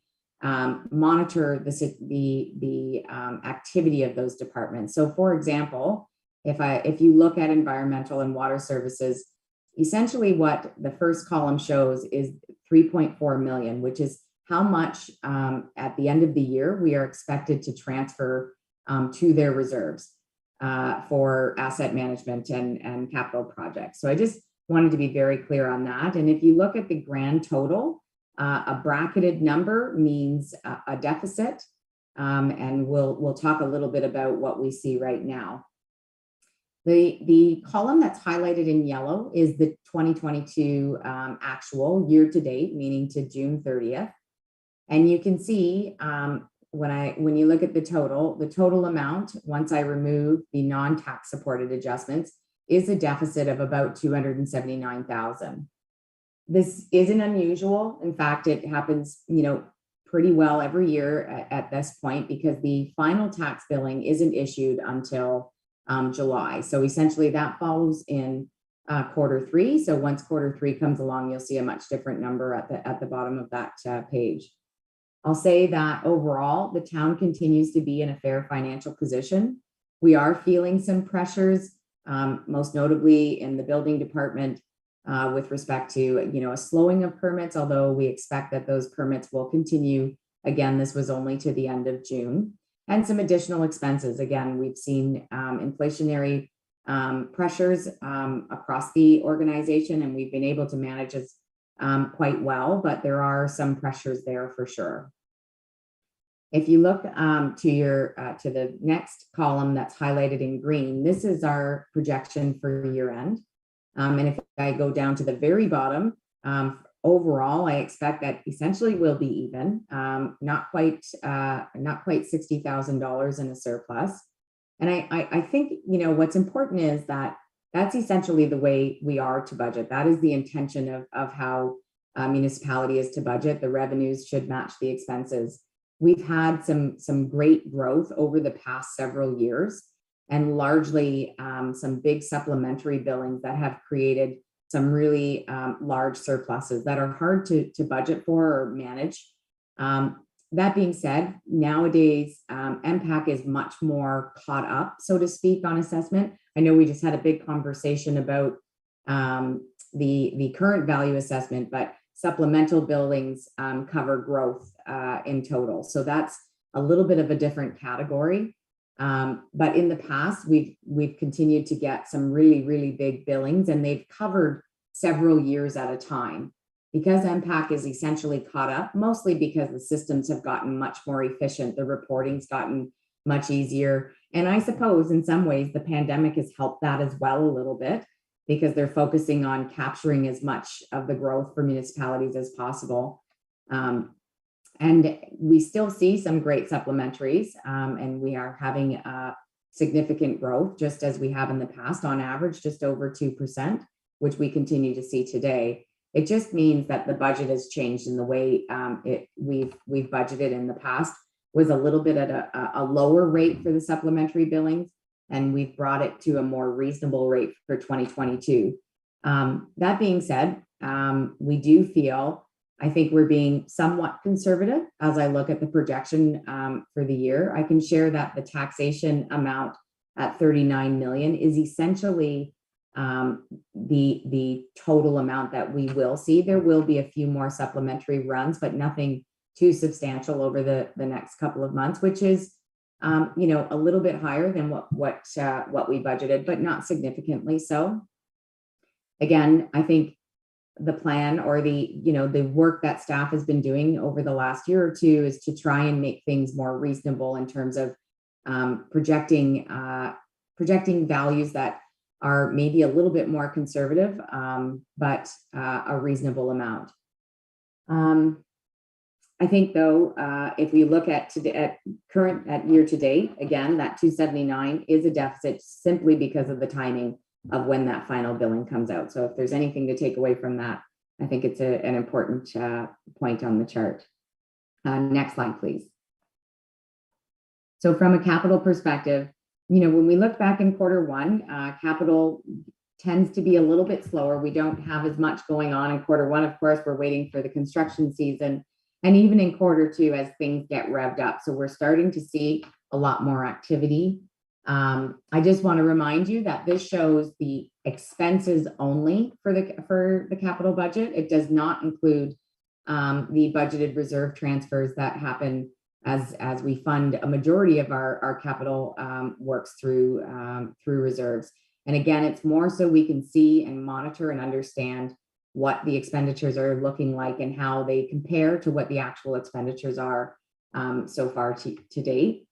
monitor the activity of those departments. So for example, if you look at environmental and water services, essentially what the first column shows is 3.4 million, which is how much at the end of the year we are expected to transfer to their reserves for asset management and capital projects. So I just wanted to be very clear on that. And if you look at the grand total A bracketed number means a deficit, and we'll talk a little bit about what we see right now. The column that's highlighted in yellow is the 2022 actual year to date, meaning to June 30th. And you can see when you look at the total amount, once I remove the non-tax supported adjustments, is a deficit of about $279,000. This isn't unusual. In fact, it happens, pretty well every year at this point, because the final tax billing isn't issued until July. So essentially that follows in quarter three. So once quarter three comes along, you'll see a much different number at the bottom of that page. I'll say that overall, the town continues to be in a fair financial position. We are feeling some pressures, most notably in the building department, with respect to, a slowing of permits, although we expect that those permits will continue. Again, this was only to the end of June. And some additional expenses. Again, we've seen inflationary pressures across the organization, and we've been able to manage it quite well, but there are some pressures there for sure. If you look to the next column that's highlighted in green, this is our projection for year end. And if I go down to the very bottom, overall, I expect that essentially we'll be even, not quite $60,000 in a surplus. And I think, what's important is that that's essentially the way we are to budget. That is the intention of how a municipality is to budget. The revenues should match the expenses. We've had some great growth over the past several years, and largely some big supplementary billings that have created some really large surpluses that are hard to budget for or manage. That being said, nowadays, MPAC is much more caught up, so to speak, on assessment. I know we just had a big conversation about the current value assessment, but supplemental billings cover growth in total. So that's a little bit of a different category. But in the past, we've continued to get some really, really big billings, and they've covered several years at a time. Because MPAC is essentially caught up, mostly because the systems have gotten much more efficient, the reporting's gotten much easier. And I suppose in some ways the pandemic has helped that as well a little bit, because they're focusing on capturing as much of the growth for municipalities as possible. And we still see some great supplementaries, and we are having significant growth, just as we have in the past, on average, just over 2%, which we continue to see today. It just means that the budget has changed in the way we've budgeted in the past, was a little bit at a lower rate for the supplementary billings, and we've brought it to a more reasonable rate for 2022. That being said, we do feel, I think we're being somewhat conservative as I look at the projection for the year. I can share that the taxation amount at 39 million is essentially the total amount that we will see. There will be a few more supplementary runs, but nothing too substantial over the next couple of months, which is a little bit higher than what we budgeted, but not significantly so. Again, I think the plan, or the work that staff has been doing over the last year or two, is to try and make things more reasonable in terms of projecting values that are maybe a little bit more conservative, but a reasonable amount. I think, though, if we look at year to date, again, that 279 is a deficit simply because of the timing of when that final billing comes out. So if there's anything to take away from that, I think it's an important point on the chart. Next slide, please. So from a capital perspective, when we look back in quarter one, capital tends to be a little bit slower. We don't have as much going on in quarter one. Of course, we're waiting for the construction season, and even in quarter two as things get revved up. So we're starting to see a lot more activity. I just want to remind you that this shows the expenses only for the capital budget. It does not include the budgeted reserve transfers that happen as we fund a majority of our capital works through reserves. And again, it's more so we can see and monitor and understand what the expenditures are looking like and how they compare to what the actual expenditures are so far to date.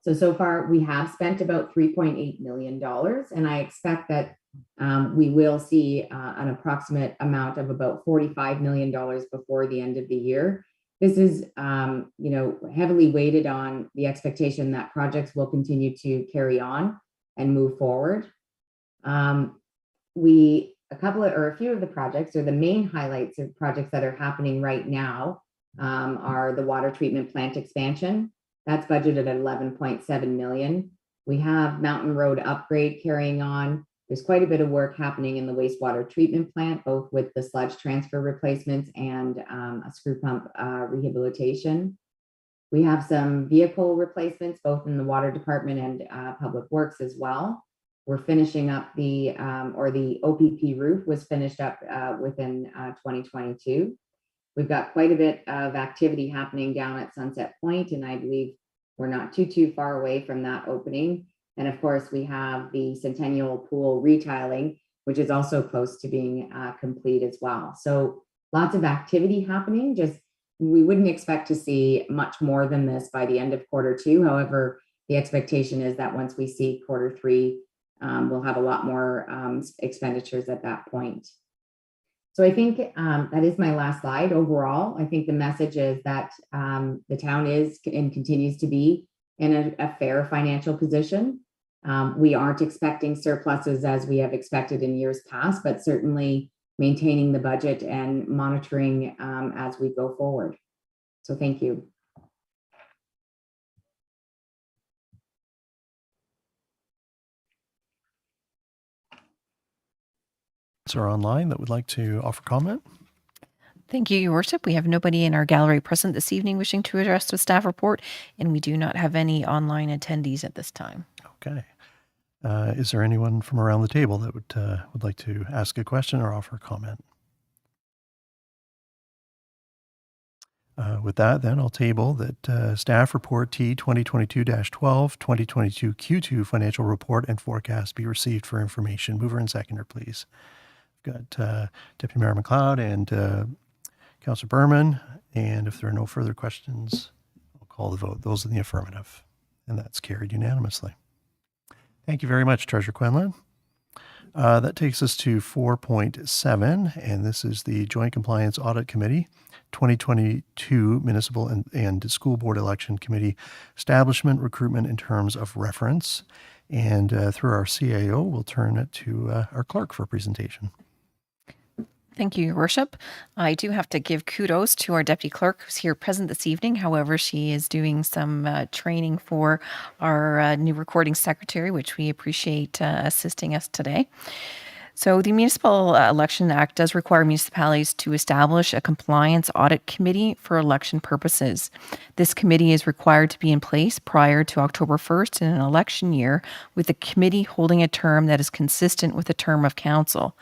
So far we have spent about $3.8 million, and I expect that we will see an approximate amount of about $45 million before the end of the year. This is, heavily weighted on the expectation that projects will continue to carry on and move forward. A few of the projects, or the main highlights of projects that are happening right now, are the water treatment plant expansion. That's budgeted at $11.7 million. We have Mountain Road upgrade carrying on. There's quite a bit of work happening in the wastewater treatment plant, both with the sludge transfer replacements and a screw pump rehabilitation. We have some vehicle replacements, both in the water department and public works as well. We're finishing up the OPP roof was finished up within 2022. We've got quite a bit of activity happening down at Sunset Point, and I believe we're not too far away from that opening. And of course, we have the Centennial Pool retiling, which is also close to being complete as well. So lots of activity happening. Just we wouldn't expect to see much more than this by the end of Q2. However, the expectation is that once we see Q3, we'll have a lot more expenditures at that point. So I think that is my last slide. Overall, I think the message is that the town is and continues to be in a fair financial position. We aren't expecting surpluses as we have expected in years past, but certainly maintaining the budget and monitoring as we go forward. So thank you. Are online that would like to offer comment? Thank you, Your Worship. We have nobody in our gallery present this evening wishing to address the staff report, and we do not have any online attendees at this time. Okay. Is there anyone from around the table that would like to ask a question or offer a comment? With that, then I'll table that staff report T 2022-12, 2022 Q2 financial report and forecast be received for information. Mover and seconder, please. Got Deputy Mayor McLeod and Councillor Berman. And if there are no further questions, I'll call the vote. Those in the affirmative. And that's carried unanimously. Thank you very much, Treasurer Quinlan. That takes us to 4.7, and this is the Joint Compliance Audit Committee, 2022 Municipal and School Board Election Committee Establishment, Recruitment in Terms of Reference. And through our CAO, we'll turn it to our clerk for a presentation. Thank you, Your Worship. I do have to give kudos to our Deputy Clerk who's here present this evening. However, she is doing some training for our new recording secretary, which we appreciate assisting us today. So the Municipal Election Act does require municipalities to establish a compliance audit committee for election purposes. This committee is required to be in place prior to October 1st in an election year, with the committee holding a term that is consistent with the term of council.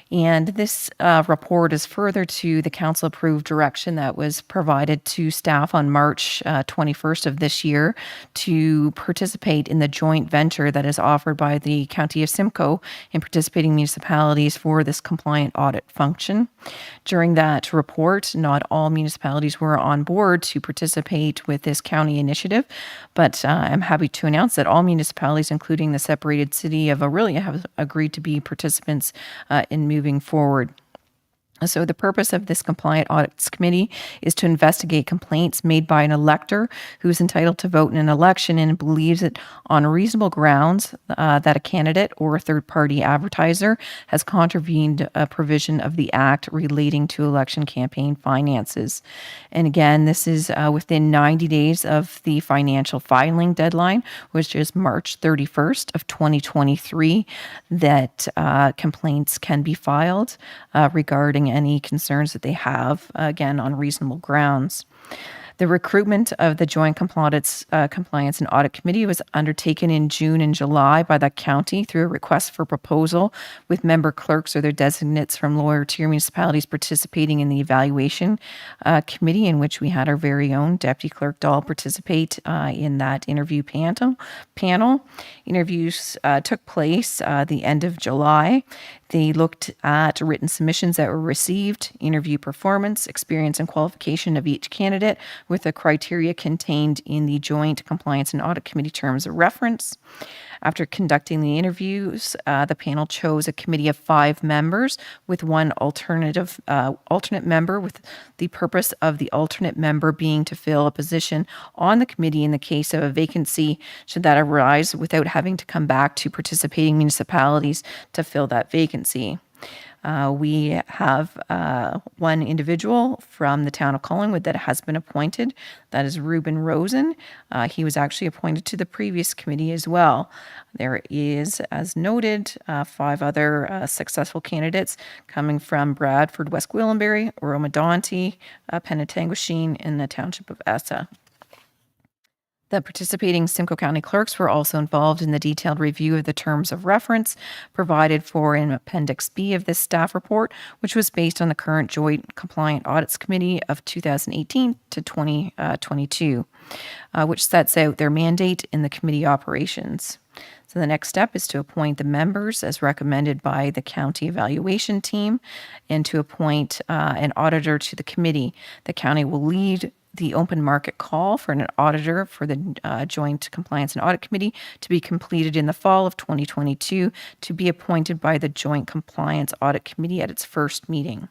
And this report is further to the council-approved direction that was provided to staff on March 21st of this year to participate in the joint venture that is offered by the County of Simcoe in participating municipalities for this compliant audit function. During that report, not all municipalities were on board to participate with this county initiative, but I'm happy to announce that all municipalities, including the separated city of Orillia, have agreed to be participants in moving forward. So the purpose of this Compliant Audits Committee is to investigate complaints made by an elector who is entitled to vote in an election and believes it on reasonable grounds that a candidate or a third-party advertiser has contravened a provision of the Act relating to election campaign finances. And again, this is within 90 days of the financial filing deadline, which is March 31st of 2023, that complaints can be filed regarding any concerns that they have, again, on reasonable grounds. The recruitment of the Joint Compliance and Audit Committee was undertaken in June and July by the county through a request for proposal, with member clerks or their designates from lower tier municipalities participating in the evaluation committee, in which we had our very own Deputy Clerk Dahl participate in that interview panel. Interviews took place the end of July. They looked at written submissions that were received, interview performance, experience, and qualification of each candidate with the criteria contained in the Joint Compliance and Audit Committee terms of reference. After conducting the interviews, the panel chose a committee of 5 members with one alternate member, with the purpose of the alternate member being to fill a position on the committee in the case of a vacancy, should that arise, without having to come back to participating municipalities to fill that vacancy. We have one individual from the town of Collingwood that has been appointed. That is Reuben Rosen. He was actually appointed to the previous committee as well. There is, as noted, 5 other successful candidates coming from Bradford, West Gwillimbury, Oromadonte, Penetanguishene, and the township of Essa. The participating Simcoe County clerks were also involved in the detailed review of the terms of reference provided for in Appendix B of this staff report, which was based on the current Joint Compliant Audits Committee of 2018 to 2022, which sets out their mandate in the committee operations. So the next step is to appoint the members as recommended by the county evaluation team, and to appoint an auditor to the committee. The county will lead the open market call for an auditor for the Joint Compliance and Audit Committee to be completed in the fall of 2022, to be appointed by the Joint Compliance Audit Committee at its first meeting.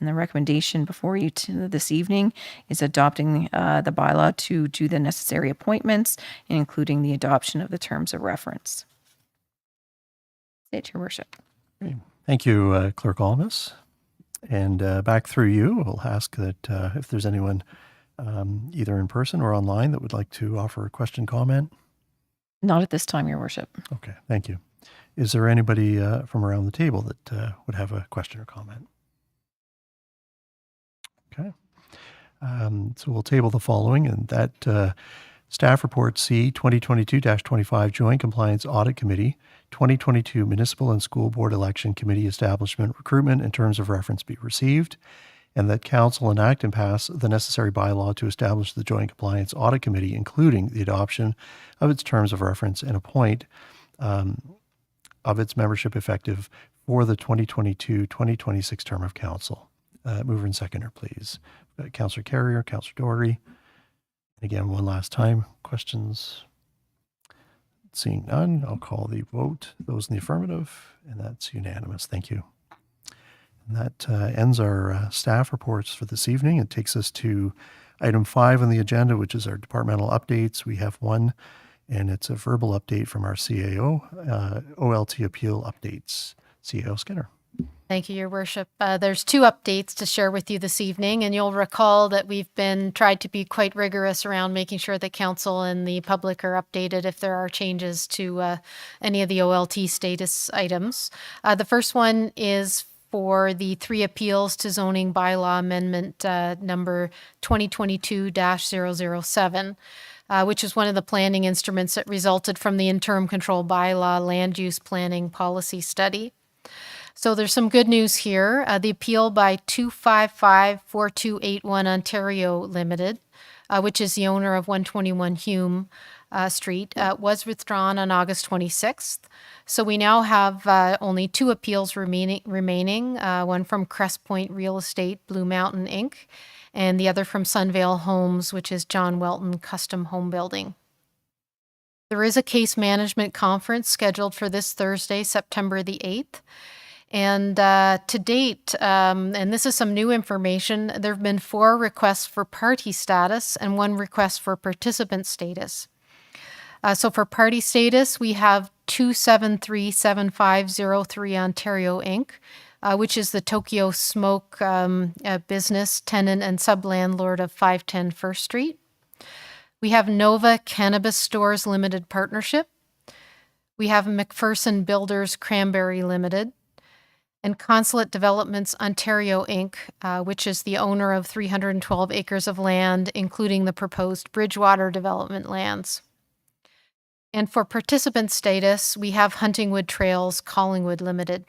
And the recommendation before you this evening is adopting the bylaw to do the necessary appointments, including the adoption of the terms of reference. That's it, Your Worship. Great. Thank you, Clerk Almas. And back through you, we'll ask that if there's anyone either in person or online that would like to offer a question, comment. Not at this time, Your Worship. Okay, thank you. Is there anybody from around the table that would have a question or comment? Okay. So we'll table the following, and that Staff Report C 2022-25 Joint Compliance Audit Committee, 2022 Municipal and School Board Election Committee Establishment, Recruitment, and Terms of Reference be received, and that Council enact and pass the necessary bylaw to establish the Joint Compliance Audit Committee, including the adoption of its terms of reference, and appoint of its membership effective for the 2022-2026 term of Council. Mover and seconder, please. Councillor Carrier, Councillor Doherty. Again, one last time, questions? Seeing none, I'll call the vote. Those in the affirmative, and that's unanimous. Thank you. And that ends our staff reports for this evening. It takes us to item 5 on the agenda, which is our departmental updates. We have one, and it's a verbal update from our CAO, OLT appeal updates. CAO Skinner. Thank you, Your Worship. There's 2 updates to share with you this evening, and you'll recall that we've tried to be quite rigorous around making sure that council and the public are updated if there are changes to any of the OLT status items. The first one is for the 3 appeals to zoning bylaw amendment number 2022-007. Which is one of the planning instruments that resulted from the interim control bylaw land use planning policy study. So there's some good news here. The appeal by 255-4281 Ontario Limited, which is the owner of 121 Hume Street, was withdrawn on August 26th. So we now have only 2 appeals remaining, one from Crest Point Real Estate, Blue Mountain Inc., and the other from Sunvale Homes, which is John Welton Custom Home Building. There is a case management conference scheduled for this Thursday, September the 8th. And to date, and this is some new information, there have been 4 requests for party status and 1 request for participant status. So for party status, we have 2737503 Ontario Inc., which is the Tokyo Smoke business, tenant, and sub-landlord of 510 First Street. We have Nova Cannabis Stores Limited Partnership. We have McPherson Builders Cranberry Limited. and Consulate Developments Ontario Inc., which is the owner of 312 acres of land, including the proposed Bridgewater development lands. And for participant status, we have Huntingwood Trails Collingwood Limited.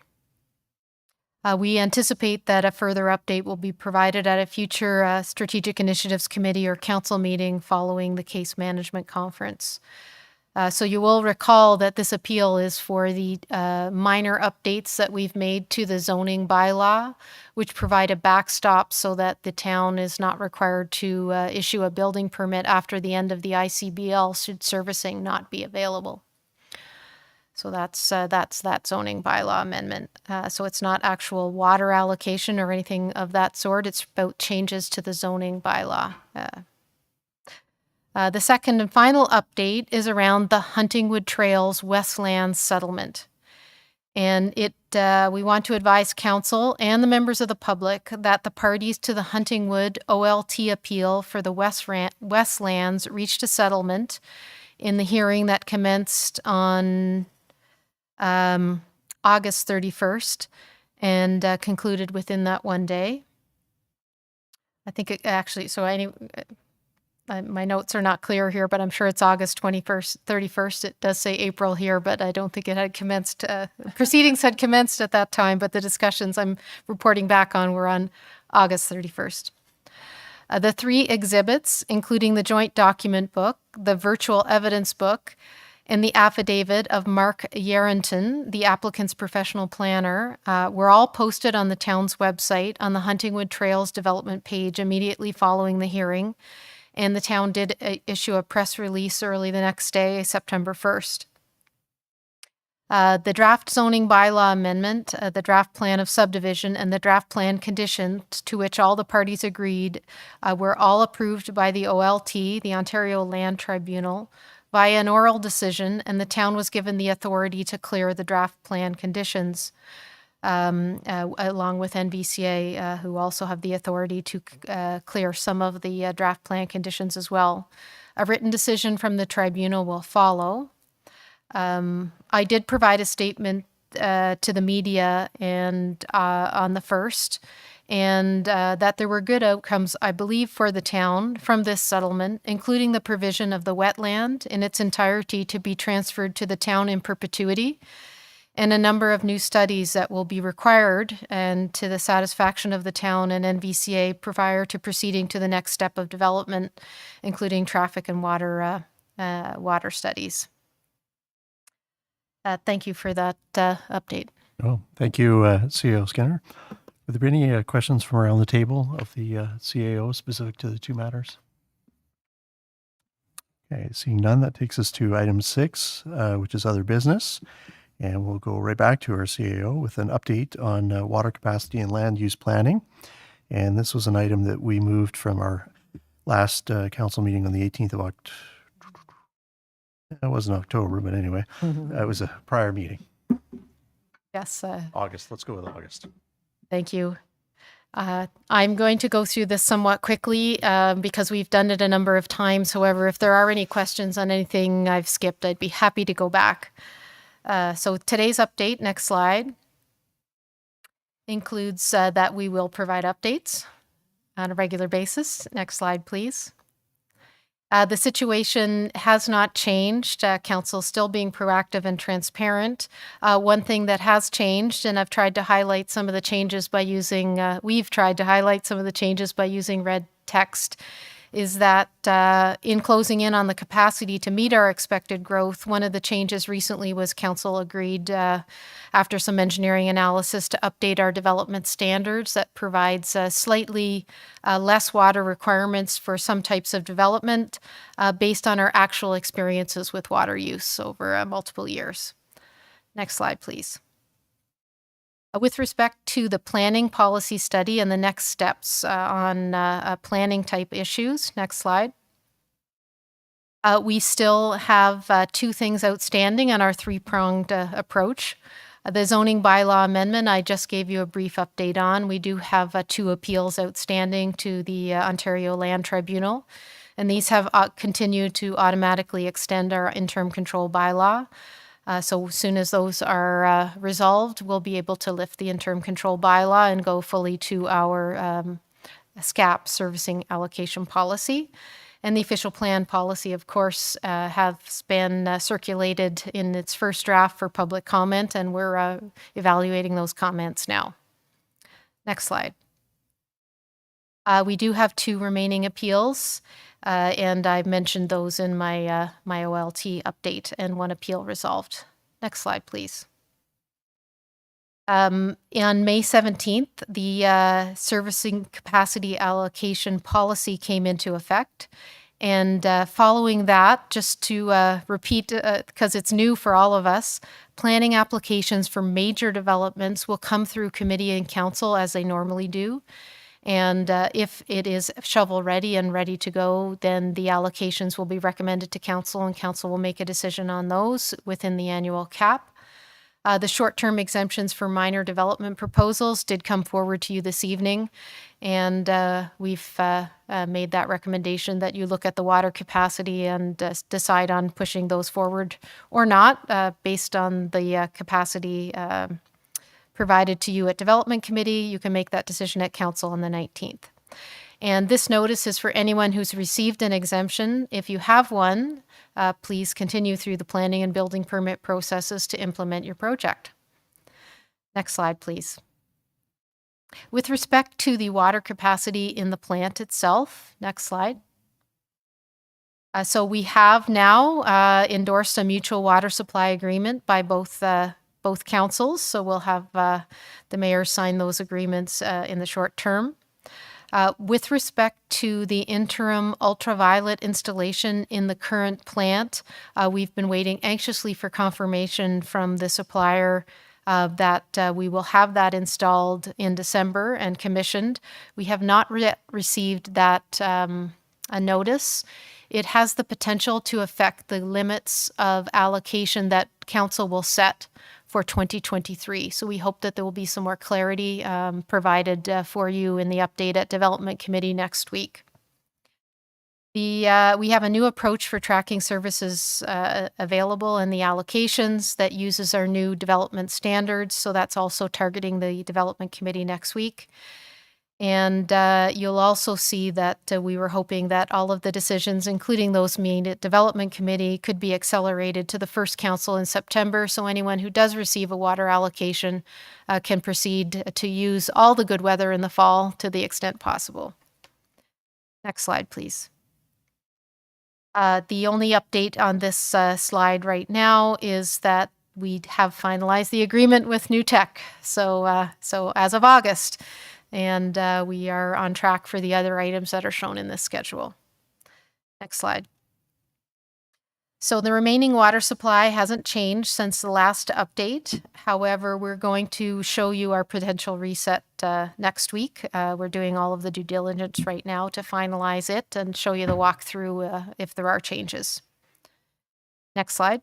We anticipate that a further update will be provided at a future Strategic Initiatives Committee or Council meeting following the case management conference. So you will recall that this appeal is for the minor updates that we've made to the zoning bylaw, which provide a backstop so that the town is not required to issue a building permit after the end of the ICBL should servicing not be available. So that's that zoning bylaw amendment. So it's not actual water allocation or anything of that sort. It's about changes to the zoning bylaw. The second and final update is around the Huntingwood Trails Westland settlement. And we want to advise council and the members of the public that the parties to the Huntingwood OLT appeal for the Westlands reached a settlement in the hearing that commenced on August 31st and concluded within that one day. I think it actually, my notes are not clear here, but I'm sure it's August 31st. It does say April here, but I don't think it had commenced. Proceedings had commenced at that time, but the discussions I'm reporting back on were on August 31st. The 3 exhibits, including the joint document book, the virtual evidence book, and the affidavit of Mark Yarrington, the applicant's professional planner, were all posted on the town's website on the Huntingwood Trails development page immediately following the hearing. And the town did issue a press release early the next day, September 1st. The draft zoning bylaw amendment, the draft plan of subdivision, and the draft plan conditions to which all the parties agreed were all approved by the OLT, the Ontario Land Tribunal, via an oral decision, and the town was given the authority to clear the draft plan conditions, along with NVCA, who also have the authority to clear some of the draft plan conditions as well. A written decision from the tribunal will follow. I did provide a statement to the media and on the 1st, and that there were good outcomes, I believe, for the town from this settlement, including the provision of the wetland in its entirety to be transferred to the town in perpetuity, and a number of new studies that will be required and to the satisfaction of the town and NVCA prior to proceeding to the next step of development, including traffic and water studies. Thank you for that update. Oh, thank you, CAO Skinner. Would there be any questions from around the table of the CAO specific to the 2 matters? Okay, seeing none, that takes us to item 6, which is other business. And we'll go right back to our CAO with an update on water capacity and land use planning. And this was an item that we moved from our last council meeting on the 18th of October. It wasn't October, but anyway, it was a prior meeting. Yes. August. Let's go with August. Thank you. I'm going to go through this somewhat quickly because we've done it a number of times. However, if there are any questions on anything I've skipped, I'd be happy to go back. So today's update, next slide, includes that we will provide updates on a regular basis. Next slide, please. The situation has not changed. Council still being proactive and transparent. One thing that has changed, and I've tried to highlight some of the changes by using, we've tried to highlight some of the changes by using red text, is that in closing in on the capacity to meet our expected growth, one of the changes recently was council agreed after some engineering analysis to update our development standards that provides slightly less water requirements for some types of development based on our actual experiences with water use over multiple years. Next slide, please. With respect to the planning policy study and the next steps on planning type issues, next slide. We still have 2 things outstanding on our 3-pronged approach. The zoning bylaw amendment, I just gave you a brief update on. We do have 2 appeals outstanding to the Ontario Land Tribunal, and these have continued to automatically extend our interim control bylaw. So as soon as those are resolved, we'll be able to lift the interim control bylaw and go fully to our SCAP, servicing allocation policy. And the official plan policy, of course, has been circulated in its first draft for public comment, and we're evaluating those comments now. Next slide. We do have 2 remaining appeals, and I've mentioned those in my my OLT update, and 1 appeal resolved. Next slide, please. On May 17th, the servicing capacity allocation policy came into effect. And following that, just to repeat, because it's new for all of us, planning applications for major developments will come through committee and council as they normally do. And if it is shovel ready and ready to go, then the allocations will be recommended to council, and council will make a decision on those within the annual cap. The short-term exemptions for minor development proposals did come forward to you this evening, and we've made that recommendation that you look at the water capacity and decide on pushing those forward or not, based on the capacity provided to you at Development Committee. You can make that decision at Council on the 19th. And this notice is for anyone who's received an exemption. If you have one, please continue through the planning and building permit processes to implement your project. Next slide, please. With respect to the water capacity in the plant itself, next slide. So we have now endorsed a mutual water supply agreement by both councils. So we'll have the mayor sign those agreements in the short term. With respect to the interim ultraviolet installation in the current plant, we've been waiting anxiously for confirmation from the supplier that we will have that installed in December and commissioned. We have not yet received that a notice. It has the potential to affect the limits of allocation that council will set for 2023. So we hope that there will be some more clarity provided for you in the update at Development Committee next week. We have a new approach for tracking services available in the allocations that uses our new development standards. So that's also targeting the Development Committee next week. And you'll also see that we were hoping that all of the decisions, including those made at Development Committee, could be accelerated to the first council in September. So anyone who does receive a water allocation can proceed to use all the good weather in the fall to the extent possible. Next slide, please. The only update on this slide right now is that we have finalized the agreement with New Tech. So as of August. And we are on track for the other items that are shown in this schedule. Next slide. So the remaining water supply hasn't changed since the last update. However, we're going to show you our potential reset next week. We're doing all of the due diligence right now to finalize it and show you the walkthrough if there are changes. Next slide.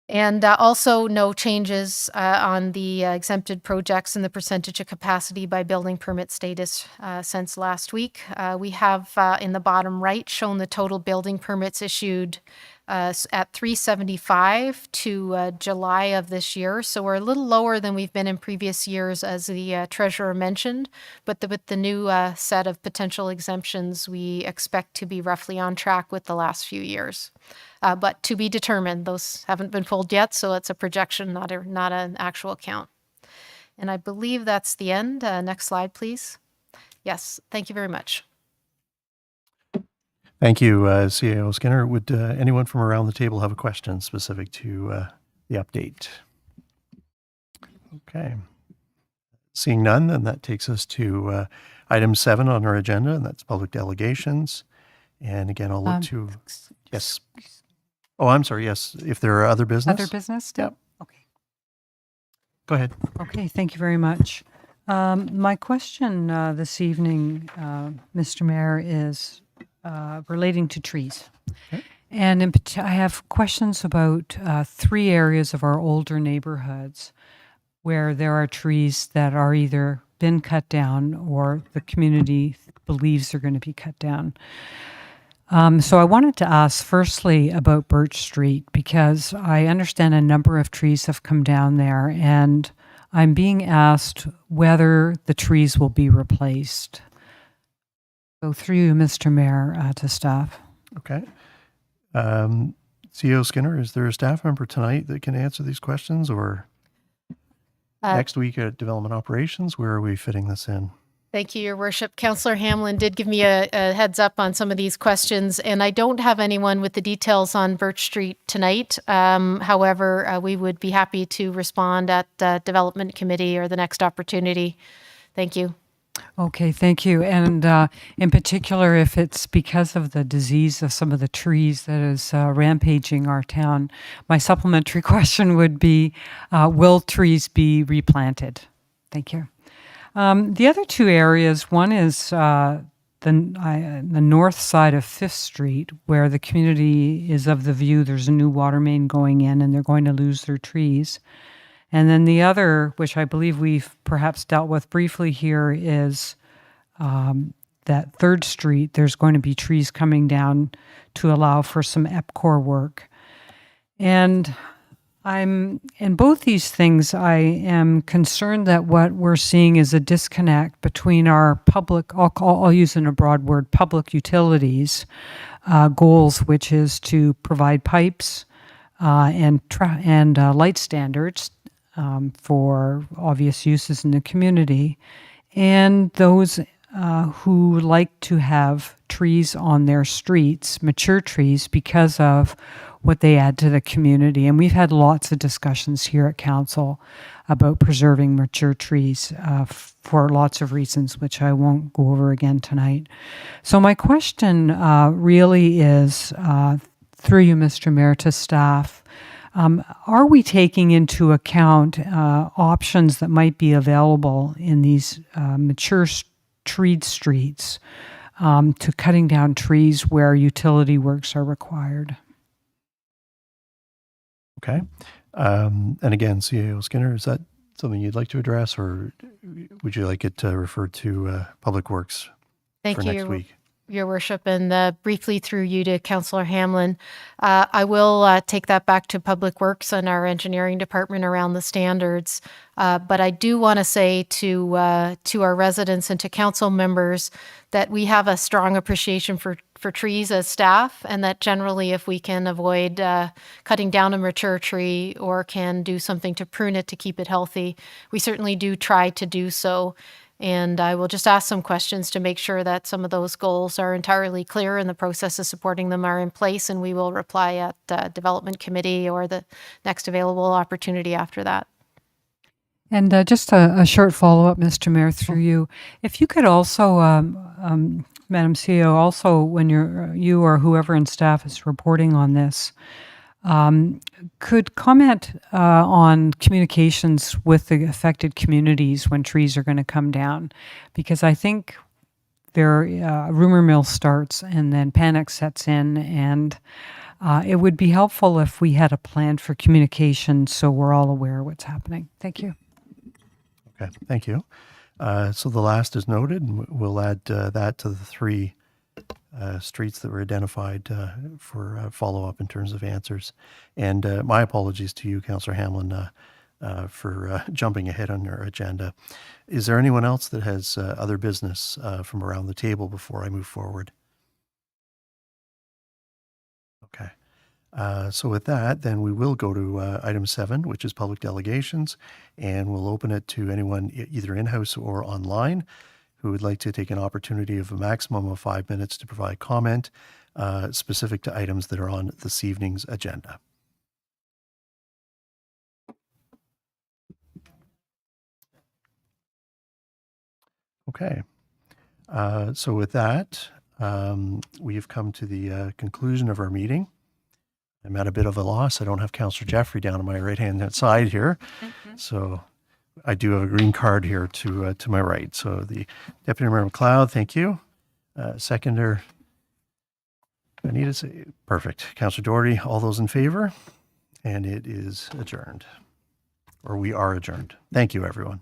And also no changes on the exempted projects and the percentage of capacity by building permit status since last week. We have in the bottom right shown the total building permits issued at 375 to July of this year. So we're a little lower than we've been in previous years, as the treasurer mentioned, but with the new set of potential exemptions, we expect to be roughly on track with the last few years. But to be determined, those haven't been pulled yet, so it's a projection, not an actual count. And I believe that's the end. Next slide, please. Yes, thank you very much. Thank you, CAO Skinner. Would anyone from around the table have a question specific to the update? Okay. Seeing none, then that takes us to item 7 on our agenda, and that's public delegations. And again, I'll look to... Yes. Oh, I'm sorry. Yes. If there are other business. Other business still? Yep. Okay. Go ahead. Okay, thank you very much. My question this evening, Mr. Mayor, is relating to trees. Okay. And I have questions about 3 areas of our older neighborhoods where there are trees that are either been cut down or the community believes they're going to be cut down. So I wanted to ask firstly about Birch Street, because I understand a number of trees have come down there, and I'm being asked whether the trees will be replaced. So through you, Mr. Mayor, to staff. Okay. CEO Skinner, is there a staff member tonight that can answer these questions, or next week at Development Operations? Where are we fitting this in? Thank you, Your Worship. Councillor Hamlin did give me a heads up on some of these questions, and I don't have anyone with the details on Birch Street tonight. However, we would be happy to respond at Development Committee or the next opportunity. Thank you. Okay, thank you. And in particular, if it's because of the disease of some of the trees that is rampaging our town, my supplementary question would be, will trees be replanted? Thank you. The other two areas, one is the north side of 5th Street, where the community is of the view there's a new water main going in and they're going to lose their trees. And then the other, which I believe we've perhaps dealt with briefly here, is that 3rd Street, there's going to be trees coming down to allow for some EPCOR work. And in both these things, I am concerned that what we're seeing is a disconnect between our public, I'll use in a broad word, public utilities goals, which is to provide pipes and light standards for obvious uses in the community, and those who like to have trees on their streets, mature trees, because of what they add to the community. And we've had lots of discussions here at Council about preserving mature trees for lots of reasons, which I won't go over again tonight. So my question really is, through you, Mr. Mayor, to staff, are we taking into account options that might be available in these mature treed streets to cutting down trees where utility works are required? Okay. And again, CEO Skinner, is that something you'd like to address, or would you like it referred to Public Works Thank for you, next week? Your Worship, and briefly through you to Councillor Hamlin. I will take that back to Public Works and our engineering department around the standards. But I do want to say to our residents and to council members that we have a strong appreciation for trees as staff, and that generally if we can avoid cutting down a mature tree or can do something to prune it to keep it healthy, we certainly do try to do so. And I will just ask some questions to make sure that some of those goals are entirely clear and the processes supporting them are in place, and we will reply at Development Committee or the next available opportunity after that. And just a short follow-up, Mr. Mayor, through you. If you could also, Madam CEO, also when you or whoever in staff is reporting on this, could comment on communications with the affected communities when trees are going to come down, because I think rumor mill starts and then panic sets in, and it would be helpful if we had a plan for communication so we're all aware of what's happening. Thank you. Okay, thank you. So the last is noted, and we'll add that to the 3 streets that were identified for follow-up in terms of answers. And my apologies to you, Councillor Hamlin, for jumping ahead on your agenda. Is there anyone else that has other business from around the table before I move forward? Okay. So with that, then we will go to item 7, which is public delegations, and we'll open it to anyone either in-house or online who would like to take an opportunity of a maximum of 5 minutes to provide comment specific to items that are on this evening's agenda. Okay. So with that, we have come to the conclusion of our meeting. I'm at a bit of a loss. I don't have Councillor Jeffrey down on my right-hand side here. So I do have a green card here to my right. So the Deputy Mayor McLeod, thank you. Seconder, I need to say, perfect. Councillor Doherty, all those in favor? And it is adjourned, or we are adjourned. Thank you, everyone.